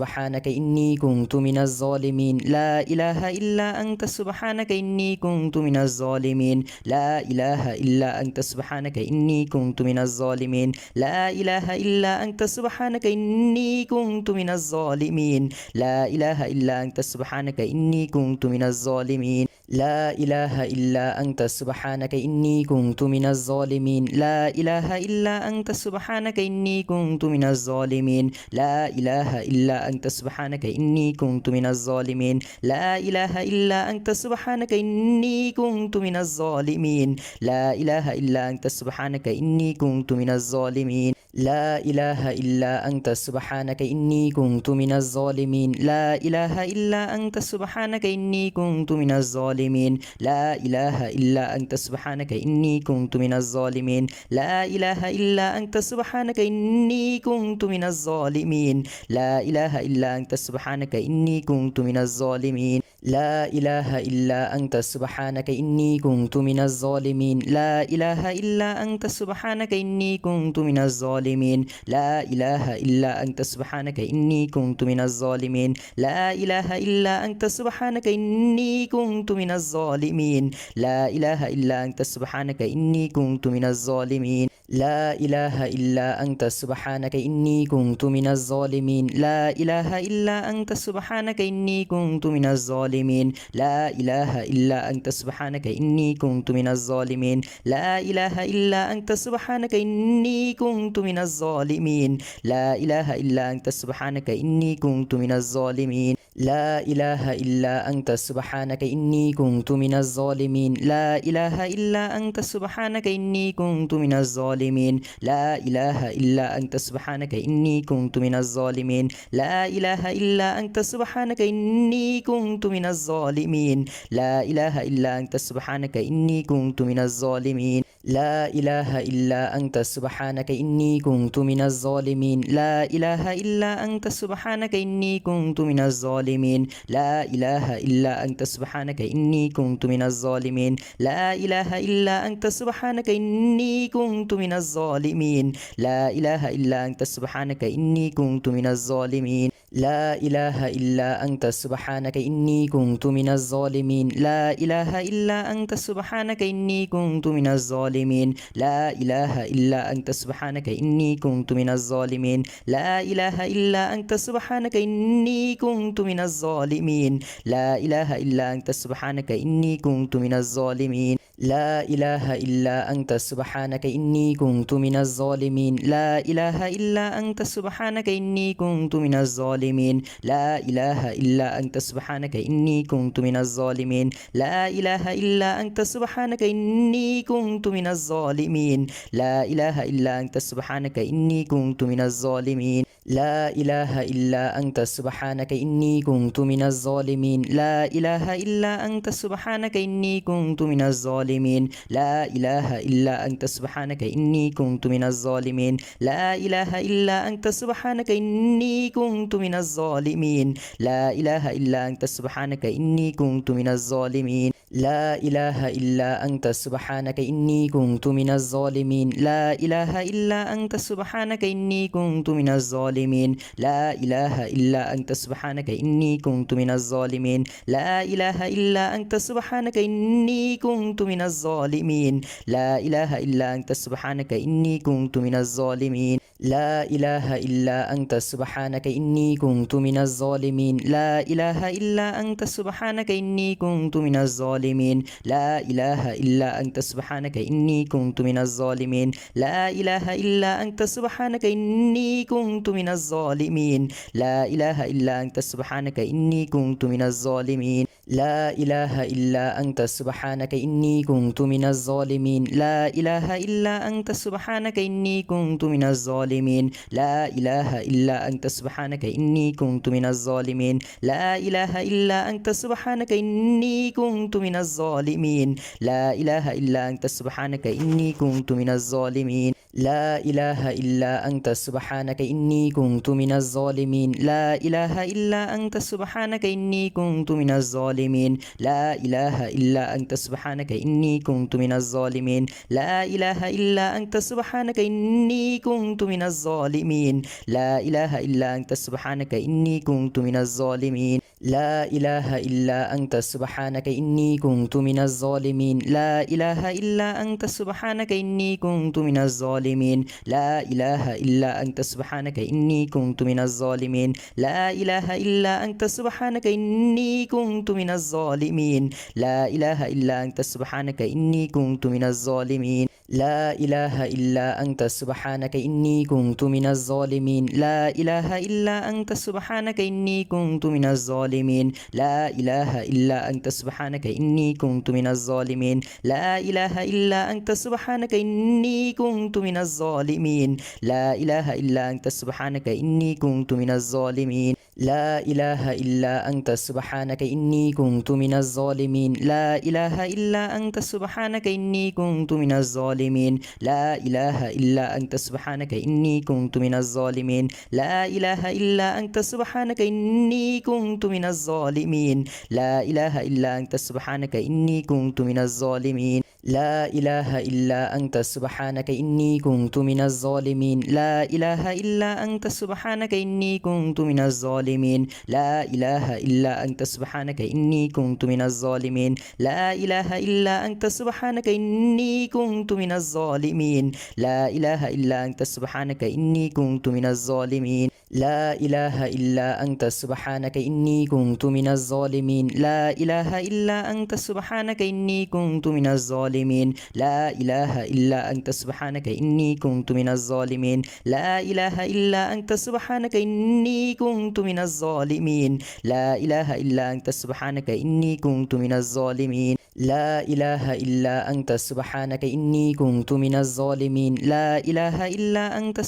A: إني كنت من الظالمين لا إله إلا أنت سبحانك إني كنت من الظالمين لا إله إلا أنت سبحانك إني كنت من الظالمين لا إله إلا أنت سبحانك إني كنت من الظالمين لا إله إلا أنت سبحانك إني كنت من الظالمين لا إله إلا أنت سبحانك إني كنت من الظالمين لا إله إلا أنت سبحانك إني كنت من الظالمين لا إله إلا أنت سبحانك إني كنت من الظالمين لا إله إلا أنت سبحانك إني كنت من الظالمين لا إله إلا أنت سبحانك إني كنت من الظالمين لا إله إلا أنت سبحانك إني كنت من الظالمين لا إله إلا أنت سبحانك إني كنت من الظالمين لا إله إلا أنت سبحانك إني كنت من الظالمين لا إله إلا أنت سبحانك إني كنت من الظالمين لا إله إلا أنت سبحانك إني كنت من الظالمين لا إله إلا أنت سبحانك إني كنت من الظالمين لا إله إلا أنت سبحانك إني كنت من الظالمين لا إله إلا أنت سبحانك إني كنت من الظالمين لا إله إلا أنت سبحانك إني كنت من الظالمين لا إله إلا أنت سبحانك إني كنت من الظالمين لا إله إلا أنت سبحانك إني كنت من الظالمين لا إله إلا أنت سبحانك إني كنت من الظالمين لا إله إلا أنت سبحانك إني كنت من الظالمين لا إله إلا أنت سبحانك إني كنت من الظالمين لا إله إلا أنت سبحانك إني كنت من الظالمين لا إله إلا أنت سبحانك إني كنت من الظالمين لا إله إلا أنت سبحانك إني كنت من الظالمين لا إله إلا أنت سبحانك إني كنت من الظالمين لا إله إلا أنت سبحانك إني كنت من الظالمين لا إله إلا أنت سبحانك إني كنت من الظالمين لا إله إلا أنت سبحانك إني كنت من الظالمين لا إله إلا أنت سبحانك إني كنت من الظالمين لا إله إلا أنت سبحانك إني كنت من الظالمين لا إله إلا أنت سبحانك إني كنت من الظالمين لا إله إلا أنت سبحانك إني كنت من الظالمين لا إله إلا أنت سبحانك إني كنت من الظالمين لا إله إلا أنت سبحانك إني كنت من الظالمين لا إله إلا أنت سبحانك إني كنت من الظالمين لا إله إلا أنت سبحانك إني كنت من الظالمين لا إله إلا أنت سبحانك إني كنت من الظالمين لا إله إلا أنت سبحانك إني كنت من الظالمين لا إله إلا أنت سبحانك إني كنت من الظالمين لا إله إلا أنت سبحانك إني كنت من الظالمين لا إله إلا أنت سبحانك إني كنت من الظالمين لا إله إلا أنت سبحانك إني كنت من الظالمين لا إله إلا أنت سبحانك إني كنت من الظالمين لا إله إلا أنت سبحانك إني كنت من الظالمين لا إله إلا أنت سبحانك إني كنت من الظالمين لا إله إلا أنت سبحانك إني كنت من الظالمين لا إله إلا أنت سبحانك إني كنت من الظالمين لا إله إلا أنت سبحانك إني كنت من الظالمين لا إله إلا أنت سبحانك إني كنت من الظالمين لا إله إلا أنت سبحانك إني كنت من الظالمين لا إله إلا أنت سبحانك إني كنت من الظالمين لا إله إلا أنت سبحانك إني كنت من الظالمين لا إله إلا أنت سبحانك إني كنت من الظالمين لا إله إلا أنت سبحانك إني كنت من الظالمين لا إله إلا أنت سبحانك إني كنت من الظالمين لا إله إلا أنت سبحانك إني كنت من الظالمين لا إله إلا أنت سبحانك إني كنت من الظالمين لا إله إلا أنت سبحانك إني كنت من الظالمين لا إله إلا أنت سبحانك إني كنت من الظالمين لا إله إلا أنت سبحانك إني كنت من الظالمين لا إله إلا أنت سبحانك إني كنت من الظالمين لا إله إلا أنت سبحانك إني كنت من الظالمين لا إله إلا أنت سبحانك إني كنت من الظالمين لا إله إلا أنت سبحانك إني كنت من الظالمين لا إله إلا أنت سبحانك إني كنت من الظالمين لا إله إلا أنت سبحانك إني كنت من الظالمين لا إله إلا أنت سبحانك إني كنت من الظالمين لا إله إلا أنت سبحانك إني كنت من الظالمين لا إله إلا أنت سبحانك إني كنت من الظالمين لا إله إلا أنت سبحانك إني كنت من الظالمين لا إله إلا أنت سبحانك إني كنت من الظالمين لا إله إلا أنت سبحانك إني كنت من الظالمين لا إله إلا أنت سبحانك إني كنت من الظالمين لا إله إلا أنت سبحانك إني كنت من الظالمين لا إله إلا أنت سبحانك إني كنت من الظالمين لا إله إلا أنت سبحانك إني كنت من الظالمين لا إله إلا أنت سبحانك إني كنت من الظالمين لا إله إلا أنت سبحانك إني كنت من الظالمين لا إله إلا أنت سبحانك إني كنت من الظالمين لا إله إلا أنت سبحانك إني كنت من الظالمين لا إله إلا أنت سبحانك إني كنت من الظالمين لا إله إلا أنت سبحانك إني كنت من الظالمين لا إله إلا أنت سبحانك إني كنت من الظالمين لا إله إلا أنت سبحانك إني كنت من الظالمين لا إله إلا أنت سبحانك إني كنت من الظالمين لا إله إلا أنت سبحانك إني كنت من الظالمين لا إله إلا أنت سبحانك إني كنت من الظالمين لا إله إلا أنت سبحانك إني كنت من الظالمين لا إله إلا أنت سبحانك إني كنت من الظالمين لا إله إلا أنت سبحانك إني كنت من الظالمين لا إله إلا أنت سبحانك إني كنت من الظالمين لا إله إلا أنت سبحانك إني كنت من الظالمين لا إله إلا أنت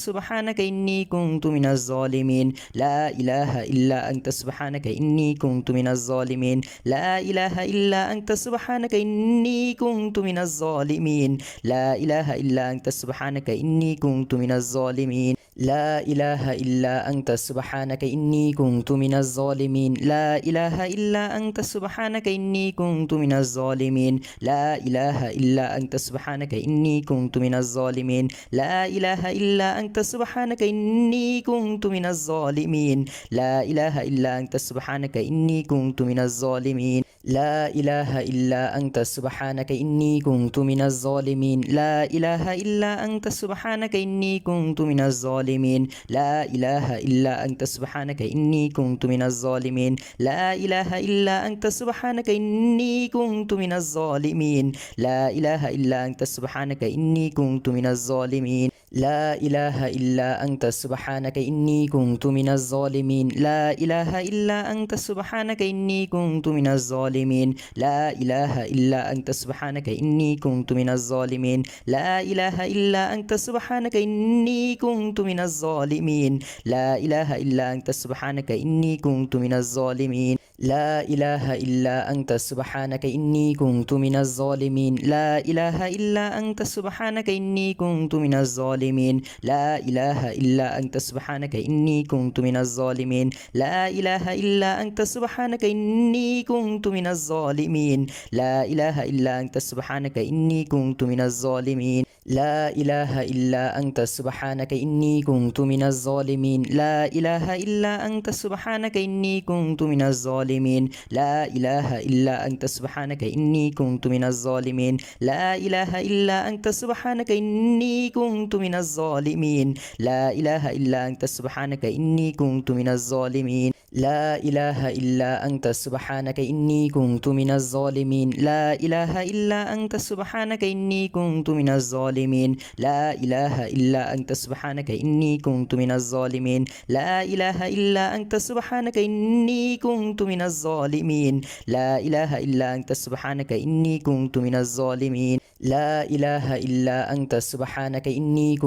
A: سبحانك إني كنت من الظالمين لا إله إلا أنت سبحانك إني كنت من الظالمين لا إله إلا أنت سبحانك إني كنت من الظالمين لا إله إلا أنت سبحانك إني كنت من الظالمين لا إله إلا أنت سبحانك إني كنت من الظالمين لا إله إلا أنت سبحانك إني كنت من الظالمين لا إله إلا أنت سبحانك إني كنت من الظالمين لا إله إلا أنت سبحانك إني كنت من الظالمين لا إله إلا أنت سبحانك إني كنت من الظالمين لا إله إلا أنت سبحانك إني كنت من الظالمين لا إله إلا أنت سبحانك إني كنت من الظالمين الظالمين لا إله إلا أنت سبحانك إني كنت من الظالمين لا إله إلا أنت سبحانك إني كنت من الظالمين لا إله إلا أنت سبحانك إني كنت من الظالمين لا إله إلا أنت سبحانك إني كنت من الظالمين لا إله إلا أنت سبحانك إني كنت من الظالمين لا إله إلا أنت سبحانك إني كنت من الظالمين لا إله إلا أنت سبحانك إني كنت من الظالمين لا إله إلا أنت سبحانك إني كنت من الظالمين لا إله إلا أنت سبحانك إني كنت من الظالمين لا إله إلا أنت سبحانك إني كنت من الظالمين لا إله إلا أنت سبحانك إني كنت من الظالمين لا إله إلا أنت سبحانك إني كنت من الظالمين لا إله إلا أنت سبحانك إني كنت من الظالمين لا إله إلا أنت سبحانك إني كنت من الظالمين لا إله إلا أنت سبحانك إني كنت من الظالمين لا إله إلا أنت سبحانك إني كنت من الظالمين لا إله إلا أنت سبحانك إني كنت من الظالمين لا إله إلا أنت سبحانك إني كنت من الظالمين لا إله إلا أنت سبحانك إني كنت من الظالمين لا إله إلا أنت سبحانك إني كنت من الظالمين لا إله إلا أنت سبحانك إني كنت من الظالمين لا إله إلا أنت سبحانك إني كنت من الظالمين لا إله إلا أنت سبحانك إني كنت من الظالمين لا إله إلا أنت سبحانك إني كنت من الظالمين لا إله إلا أنت سبحانك إني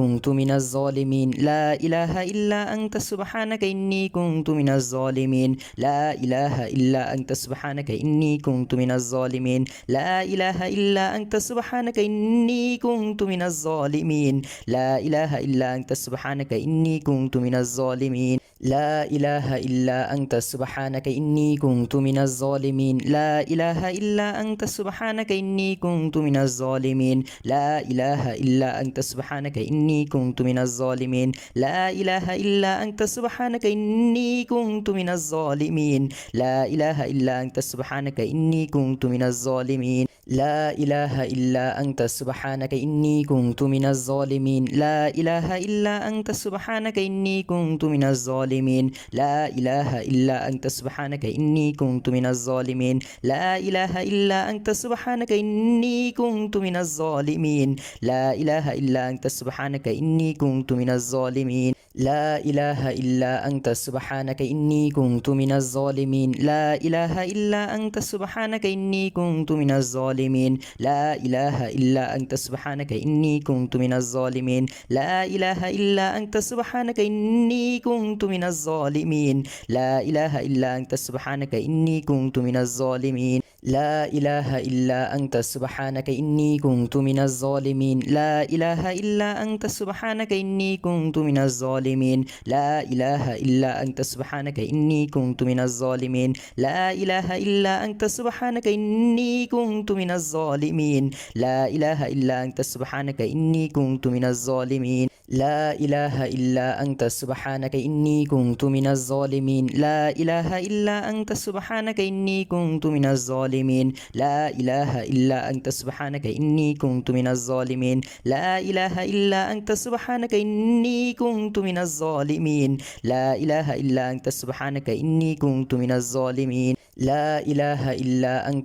A: كنت من الظالمين لا إله إلا أنت سبحانك إني كنت من الظالمين لا إله إلا أنت سبحانك إني كنت من الظالمين لا إله إلا أنت سبحانك إني كنت من الظالمين لا إله إلا أنت سبحانك إني كنت من الظالمين لا إله إلا أنت سبحانك إني كنت من الظالمين لا إله إلا أنت سبحانك إني كنت من الظالمين لا إله إلا أنت سبحانك إني كنت من الظالمين لا إله إلا أنت سبحانك إني كنت من الظالمين لا إله إلا أنت سبحانك إني كنت من الظالمين لا إله إلا أنت سبحانك إني كنت من الظالمين لا إله إلا أنت سبحانك إني كنت من الظالمين لا إله إلا أنت سبحانك إني كنت من الظالمين لا إله إلا أنت سبحانك إني كنت من الظالمين لا إله إلا أنت سبحانك إني كنت من الظالمين لا إله إلا أنت سبحانك إني كنت من الظالمين لا إله إلا أنت سبحانك إني كنت من الظالمين لا إله إلا أنت سبحانك إني كنت من الظالمين لا إله إلا أنت سبحانك إني كنت من الظالمين لا إله إلا أنت سبحانك إني كنت من الظالمين لا إله إلا أنت سبحانك إني كنت من الظالمين لا إله إلا أنت سبحانك إني كنت من الظالمين لا إله إلا أنت سبحانك إني كنت من الظالمين لا إله إلا أنت سبحانك إني كنت من الظالمين لا إله إلا أنت سبحانك إني كنت من الظالمين لا إله إلا أنت سبحانك إني كنت من الظالمين لا إله إلا أنت سبحانك إني كنت من الظالمين لا إله إلا أنت سبحانك إني كنت من الظالمين لا إله إلا أنت سبحانك إني كنت من الظالمين لا إله إلا أنت سبحانك إني كنت من الظالمين لا إله إلا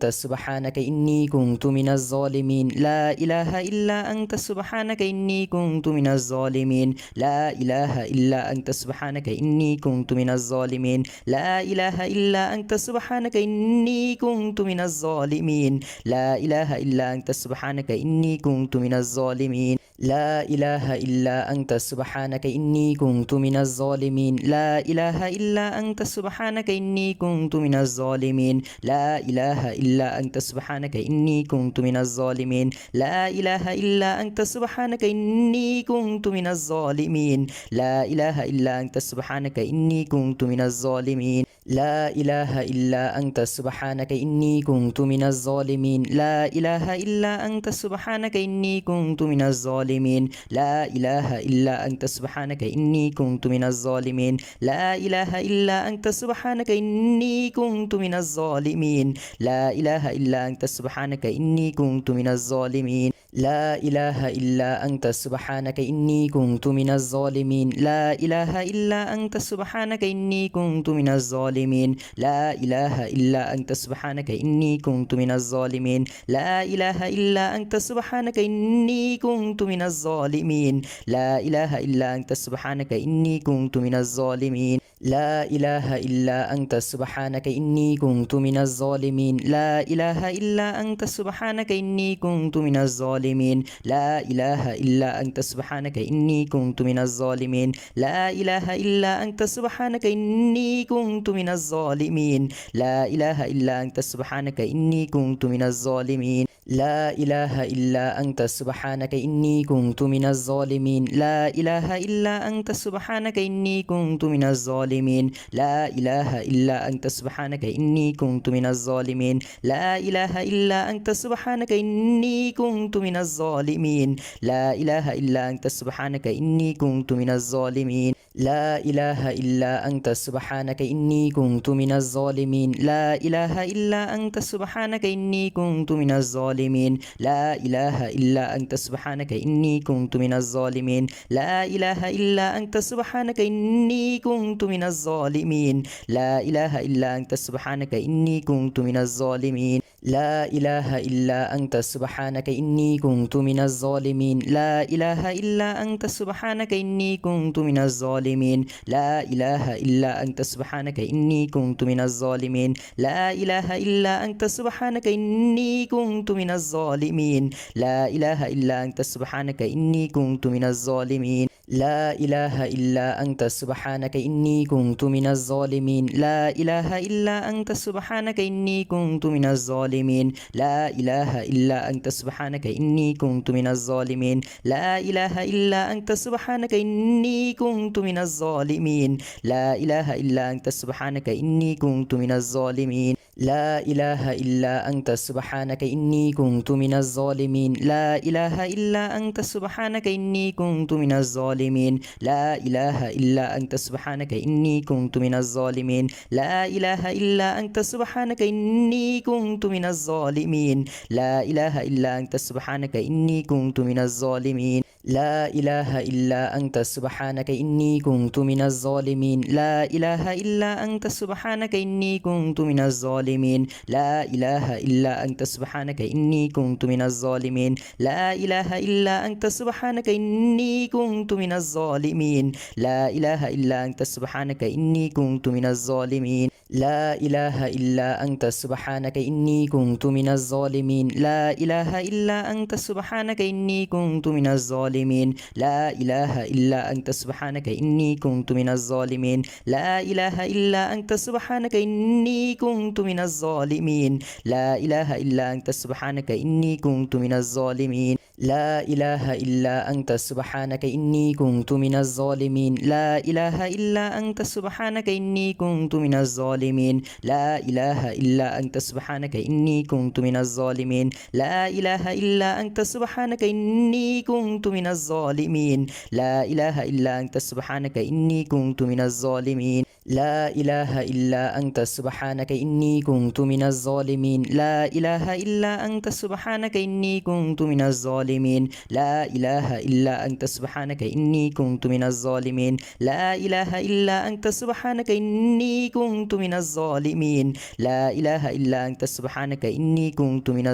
A: أنت سبحانك إني كنت من الظالمين لا إله إلا أنت سبحانك إني كنت من الظالمين لا إله إلا أنت سبحانك إني كنت من الظالمين لا إله إلا أنت سبحانك إني كنت من الظالمين لا إله إلا أنت سبحانك إني كنت من الظالمين لا إله إلا أنت سبحانك إني كنت من الظالمين لا إله إلا أنت سبحانك إني كنت من الظالمين لا إله إلا أنت سبحانك إني كنت من الظالمين لا إله إلا أنت سبحانك إني كنت من الظالمين لا إله إلا أنت سبحانك إني كنت من الظالمين لا إله إلا أنت سبحانك إني كنت من الظالمين لا إله إلا أنت سبحانك إني كنت من الظالمين لا إله إلا أنت سبحانك إني كنت من الظالمين لا إله إلا أنت سبحانك إني كنت من الظالمين لا إله إلا أنت سبحانك إني كنت من الظالمين لا إله إلا أنت سبحانك إني كنت من الظالمين لا إله إلا أنت سبحانك إني كنت من الظالمين لا إله إلا أنت سبحانك إني كنت من الظالمين لا إله إلا أنت سبحانك إني كنت من الظالمين لا إله إلا أنت سبحانك إني كنت من الظالمين لا إله إلا أنت سبحانك إني كنت من الظالمين لا إله إلا أنت سبحانك إني كنت من الظالمين لا إله إلا أنت سبحانك إني كنت من الظالمين لا إله إلا أنت سبحانك إني كنت من الظالمين لا إله إلا أنت سبحانك إني كنت من الظالمين لا إله إلا أنت سبحانك إني كنت من الظالمين لا إله إلا أنت سبحانك إني كنت من الظالمين لا إله إلا أنت سبحانك إني كنت من الظالمين لا إله إلا أنت سبحانك إني كنت من الظالمين لا إله إلا أنت سبحانك إني كنت من الظالمين لا إله إلا أنت سبحانك إني كنت من الظالمين لا إله إلا أنت سبحانك إني كنت من الظالمين لا إله إلا أنت سبحانك إني كنت من الظالمين لا إله إلا أنت سبحانك إني كنت من الظالمين لا إله إلا أنت سبحانك إني كنت من الظالمين لا إله إلا أنت سبحانك إني كنت من الظالمين لا إله إلا أنت سبحانك إني كنت من الظالمين لا إله إلا أنت سبحانك إني كنت من الظالمين لا إله إلا أنت سبحانك إني كنت من الظالمين لا إله إلا أنت سبحانك إني كنت من الظالمين لا إله إلا أنت سبحانك إني كنت من الظالمين لا إله إلا أنت سبحانك إني كنت من الظالمين لا إله إلا أنت سبحانك إني كنت من الظالمين لا إله إلا أنت سبحانك إني كنت من الظالمين لا إله إلا أنت سبحانك إني كنت من الظالمين لا إله إلا أنت سبحانك إني كنت من الظالمين لا إله إلا أنت سبحانك إني كنت من الظالمين لا إله إلا أنت سبحانك إني كنت من الظالمين لا إله إلا أنت سبحانك إني كنت من الظالمين لا إله إلا أنت سبحانك إني كنت من الظالمين لا إله إلا أنت سبحانك إني كنت من الظالمين لا إله إلا أنت سبحانك إني كنت من الظالمين لا إله إلا أنت سبحانك إني كنت من الظالمين لا إله إلا أنت سبحانك إني كنت من الظالمين لا إله إلا أنت سبحانك إني كنت من الظالمين لا إله إلا أنت سبحانك إني كنت من الظالمين لا إله إلا أنت سبحانك إني كنت من الظالمين لا إله إلا أنت سبحانك إني كنت من الظالمين لا إله إلا أنت سبحانك إني كنت من الظالمين لا إله إلا أنت سبحانك إني كنت من الظالمين لا إله إلا أنت سبحانك إني كنت من الظالمين لا إله إلا أنت سبحانك إني كنت من الظالمين لا إله إلا أنت سبحانك إني كنت من الظالمين لا إله إلا أنت سبحانك إني كنت من الظالمين لا إله إلا أنت سبحانك إني كنت من الظالمين لا إله إلا أنت سبحانك إني كنت من الظالمين لا إله إلا أنت سبحانك إني كنت من الظالمين لا إله إلا أنت سبحانك إني كنت من الظالمين لا إله إلا أنت سبحانك إني كنت من الظالمين لا إله إلا أنت سبحانك إني كنت من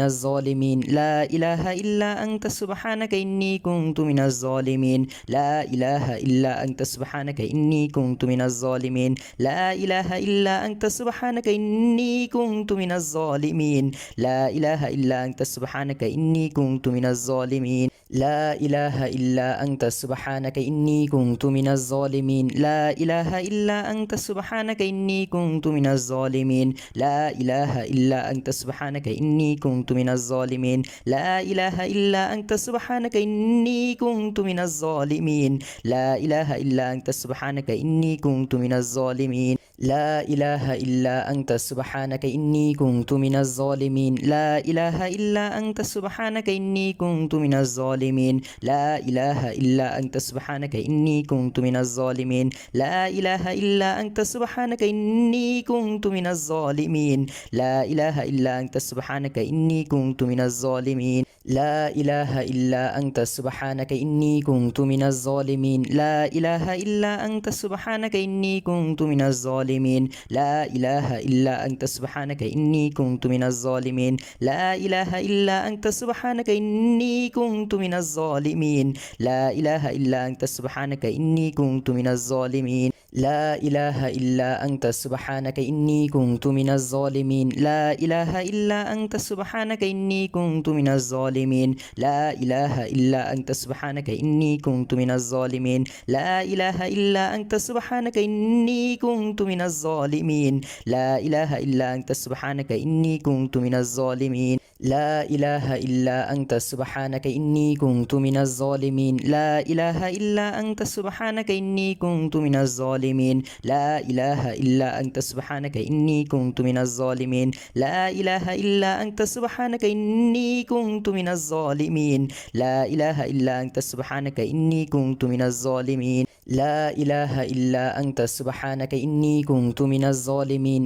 A: الظالمين لا إله إلا أنت سبحانك إني كنت من الظالمين لا إله إلا أنت سبحانك إني كنت من الظالمين لا إله إلا أنت سبحانك إني كنت من الظالمين لا إله إلا أنت سبحانك إني كنت من الظالمين لا إله إلا أنت سبحانك إني كنت من الظالمين لا إله إلا أنت سبحانك إني كنت من الظالمين لا إله إلا أنت سبحانك إني كنت من الظالمين لا إله إلا أنت سبحانك إني كنت من الظالمين لا إله إلا أنت سبحانك إني كنت من الظالمين لا إله إلا أنت سبحانك إني كنت من الظالمين لا إله إلا أنت سبحانك إني كنت من الظالمين لا إله إلا أنت سبحانك إني كنت من الظالمين لا إله إلا أنت سبحانك إني كنت من الظالمين لا إله إلا أنت سبحانك إني كنت من الظالمين لا إله إلا أنت سبحانك إني كنت من الظالمين لا إله إلا أنت سبحانك إني كنت من الظالمين لا إله إلا أنت سبحانك إني كنت من الظالمين لا إله إلا أنت سبحانك إني كنت من الظالمين لا إله إلا أنت سبحانك إني كنت من الظالمين لا إله إلا أنت سبحانك إني كنت من الظالمين لا إله إلا أنت سبحانك إني كنت من الظالمين لا إله إلا أنت سبحانك إني كنت من الظالمين لا إله إلا أنت سبحانك إني كنت من الظالمين لا إله إلا أنت سبحانك إني كنت من الظالمين لا إله إلا أنت سبحانك إني كنت من الظالمين لا إله إلا أنت سبحانك إني كنت من الظالمين لا إله إلا أنت سبحانك إني كنت من الظالمين لا إله إلا أنت سبحانك إني كنت من الظالمين لا إله إلا أنت سبحانك إني كنت من الظالمين لا إله إلا أنت سبحانك إني كنت من الظالمين لا إله إلا أنت سبحانك إني كنت من الظالمين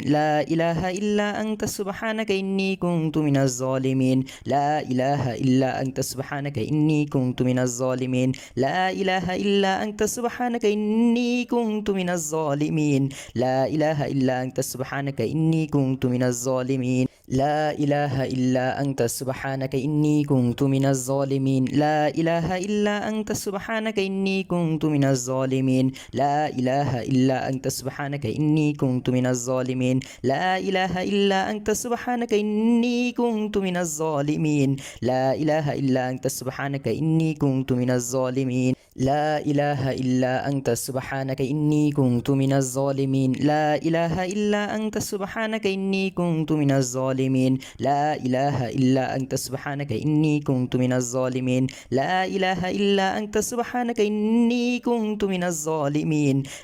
A: لا إله إلا أنت سبحانك إني كنت من الظالمين لا إله إلا أنت سبحانك إني كنت من الظالمين لا إله إلا أنت سبحانك إني كنت من الظالمين لا إله إلا أنت سبحانك إني كنت من الظالمين لا إله إلا أنت سبحانك إني كنت من الظالمين لا إله إلا أنت سبحانك إني كنت من الظالمين لا إله إلا أنت سبحانك إني كنت من الظالمين لا إله إلا أنت سبحانك إني كنت من الظالمين لا إله إلا أنت سبحانك إني كنت من الظالمين لا إله إلا أنت سبحانك إني كنت من الظالمين لا إله إلا أنت سبحانك إني كنت من الظالمين لا إله إلا أنت سبحانك إني كنت من الظالمين لا إله إلا أنت سبحانك إني كنت من الظالمين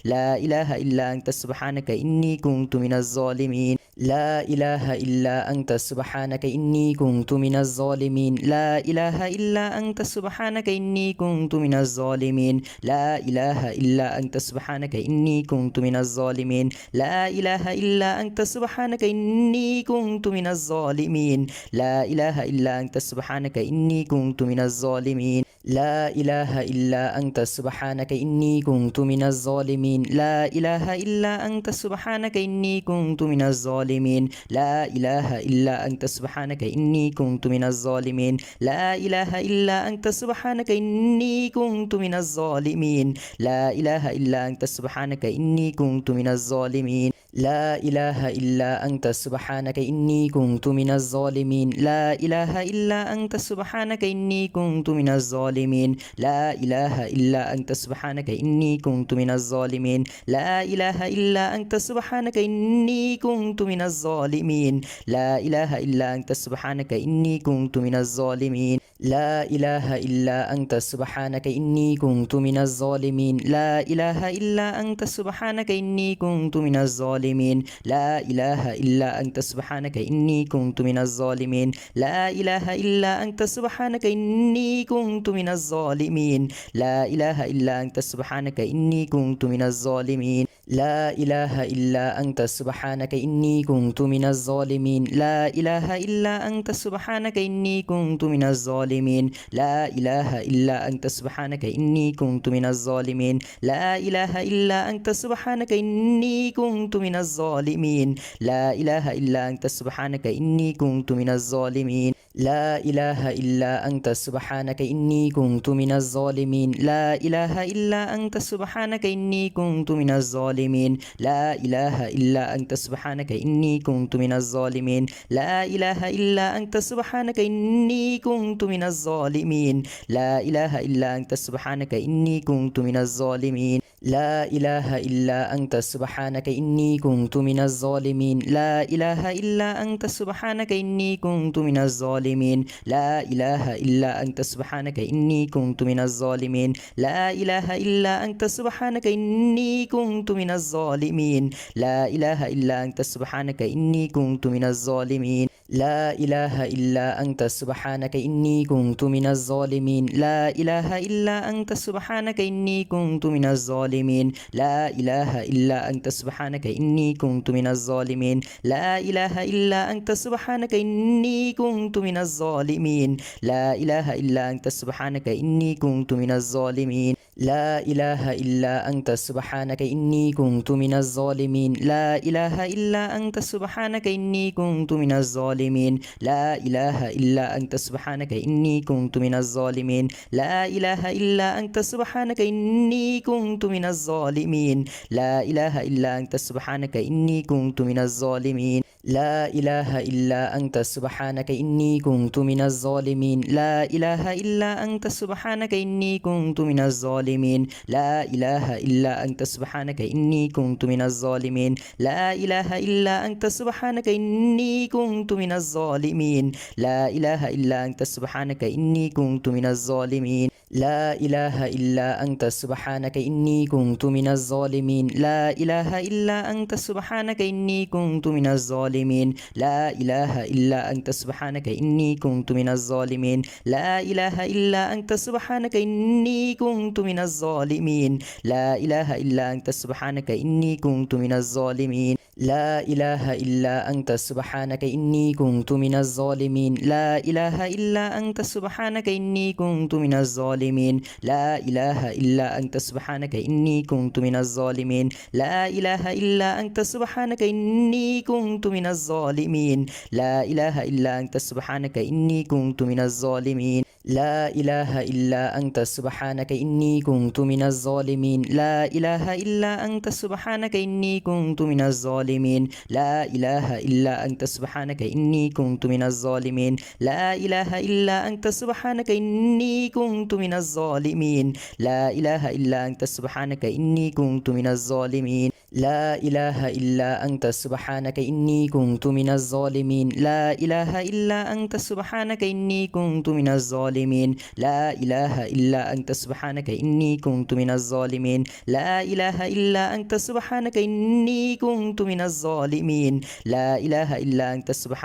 A: لا إله إلا أنت سبحانك إني كنت من الظالمين لا إله إلا أنت سبحانك إني كنت من الظالمين لا إله إلا أنت سبحانك إني كنت من الظالمين لا إله إلا أنت سبحانك إني كنت من الظالمين لا إله إلا أنت سبحانك إني كنت من الظالمين لا إله إلا أنت سبحانك إني كنت من الظالمين لا إله إلا أنت سبحانك إني كنت من الظالمين لا إله إلا أنت سبحانك إني كنت من الظالمين لا إله إلا أنت سبحانك إني كنت من الظالمين لا إله إلا أنت سبحانك إني كنت من الظالمين لا إله إلا أنت سبحانك إني كنت من الظالمين لا إله إلا أنت سبحانك إني كنت من الظالمين لا إله إلا أنت سبحانك إني كنت من الظالمين لا إله إلا أنت سبحانك إني كنت من الظالمين لا إله إلا أنت سبحانك إني كنت من الظالمين لا إله إلا أنت سبحانك إني كنت من الظالمين لا إله إلا أنت سبحانك إني كنت من الظالمين لا إله إلا أنت سبحانك إني كنت من الظالمين لا إله إلا أنت سبحانك إني كنت من الظالمين لا إله إلا أنت سبحانك إني كنت من الظالمين لا إله إلا أنت سبحانك إني كنت من الظالمين لا إله إلا أنت سبحانك إني كنت من الظالمين لا إله إلا أنت سبحانك إني كنت من الظالمين لا إله إلا أنت سبحانك إني كنت من الظالمين لا إله إلا أنت سبحانك إني كنت من الظالمين لا إله إلا أنت سبحانك إني كنت من الظالمين لا إله إلا أنت سبحانك إني كنت من الظالمين لا إله إلا أنت سبحانك إني كنت من الظالمين لا إله إلا أنت سبحانك إني كنت من الظالمين لا إله إلا أنت سبحانك إني كنت من الظالمين لا إله إلا أنت سبحانك إني كنت من الظالمين. لا إله إلا أنت سبحانك إني كنت من الظالمين. لا إله إلا أنت سبحانك إني كنت من الظالمين. لا إله إلا أنت سبحانك إني كنت من الظالمين. لا إله إلا أنت سبحانك إني كنت من الظالمين. لا إله إلا أنت سبحانك إني كنت من الظالمين. لا إله إلا أنت سبحانك إني كنت من الظالمين. لا إله إلا أنت سبحانك إني كنت من الظالمين. لا إله إلا أنت سبحانك إني كنت من الظالمين. لا إله إلا أنت سبحانك إني كنت من الظالمين. لا إله إلا أنت سبحانك إني كنت من الظالمين. لا إله إلا أنت سبحانك إني كنت من الظالمين. لا إله إلا أنت سبحانك إني كنت من الظالمين. لا إله إلا أنت سبحانك إني كنت من الظالمين. لا إله إلا أنت سبحانك إني كنت من الظالمين. لا إله إلا أنت سبحانك إني كنت من الظالمين. لا إله إلا أنت سبحانك إني كنت من الظالمين. لا إله إلا أنت سبحانك إني كنت من الظالمين. لا إله إلا أنت سبحانك إني كنت من الظالمين. لا إله إلا أنت سبحانك إني كنت من الظالمين. لا إله إلا أنت سبحانك إني كنت من الظالمين. لا إله إلا أنت سبحانك إني كنت من الظالمين. لا إله إلا أنت سبحانك إني كنت من الظالمين. لا إله إلا أنت سبحانك إني كنت من الظالمين. لا إله إلا أنت سبحانك إني كنت من الظالمين. لا إله إلا أنت سبحانك إني كنت من الظالمين. لا إله إلا أنت سبحانك إني كنت من الظالمين. لا إله إلا أنت سبحانك إني كنت من الظالمين. لا إله إلا أنت سبحانك إني كنت من الظالمين. لا إله إلا أنت سبحانك إني كنت من الظالمين. لا إله إلا أنت سبحانك إني كنت من الظالمين. لا إله إلا أنت سبحانك إني كنت من الظالمين. لا إله إلا أنت سبحانك إني كنت من الظالمين. لا إله إلا أنت سبحانك إني كنت من الظالمين. لا إله إلا أنت سبحانك إني كنت من الظالمين. لا إله إلا أنت سبحانك إني كنت من الظالمين. لا إله إلا أنت سبحانك إني كنت من الظالمين. لا إله إلا أنت سبحانك إني كنت من الظالمين. لا إله إلا أنت سبحانك إني كنت من الظالمين. لا إله إلا أنت سبحانك إني كنت من الظالمين. لا إله إلا أنت سبحانك إني كنت من الظالمين. لا إله إلا أنت سبحانك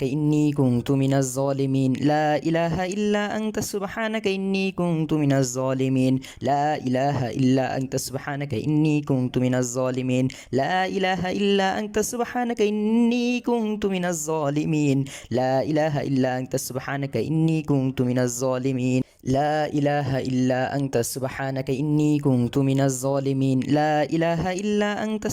A: إني كنت من الظالمين. لا إله إلا أنت سبحانك إني كنت من الظالمين. لا إله إلا أنت سبحانك إني كنت من الظالمين. لا إله إلا أنت سبحانك إني كنت من الظالمين. لا إله إلا أنت سبحانك إني كنت من الظالمين. لا إله إلا أنت سبحانك إني كنت من الظالمين. لا إله إلا أنت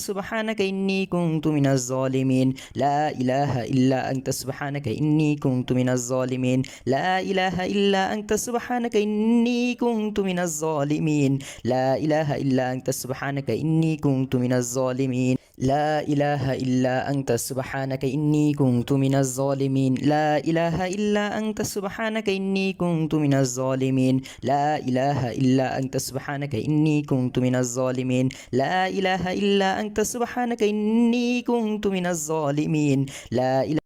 A: سبحانك إني كنت من الظالمين. لا إله إلا أنت سبحانك إني كنت من الظالمين. لا إله إلا أنت سبحانك إني كنت من الظالمين. لا إله إلا أنت سبحانك إني كنت من الظالمين. لا إله إلا أنت سبحانك إني كنت من الظالمين. لا إله إلا أنت سبحانك إني كنت من الظالمين. لا إله إلا أنت سبحانك إني كنت من الظالمين. لا إله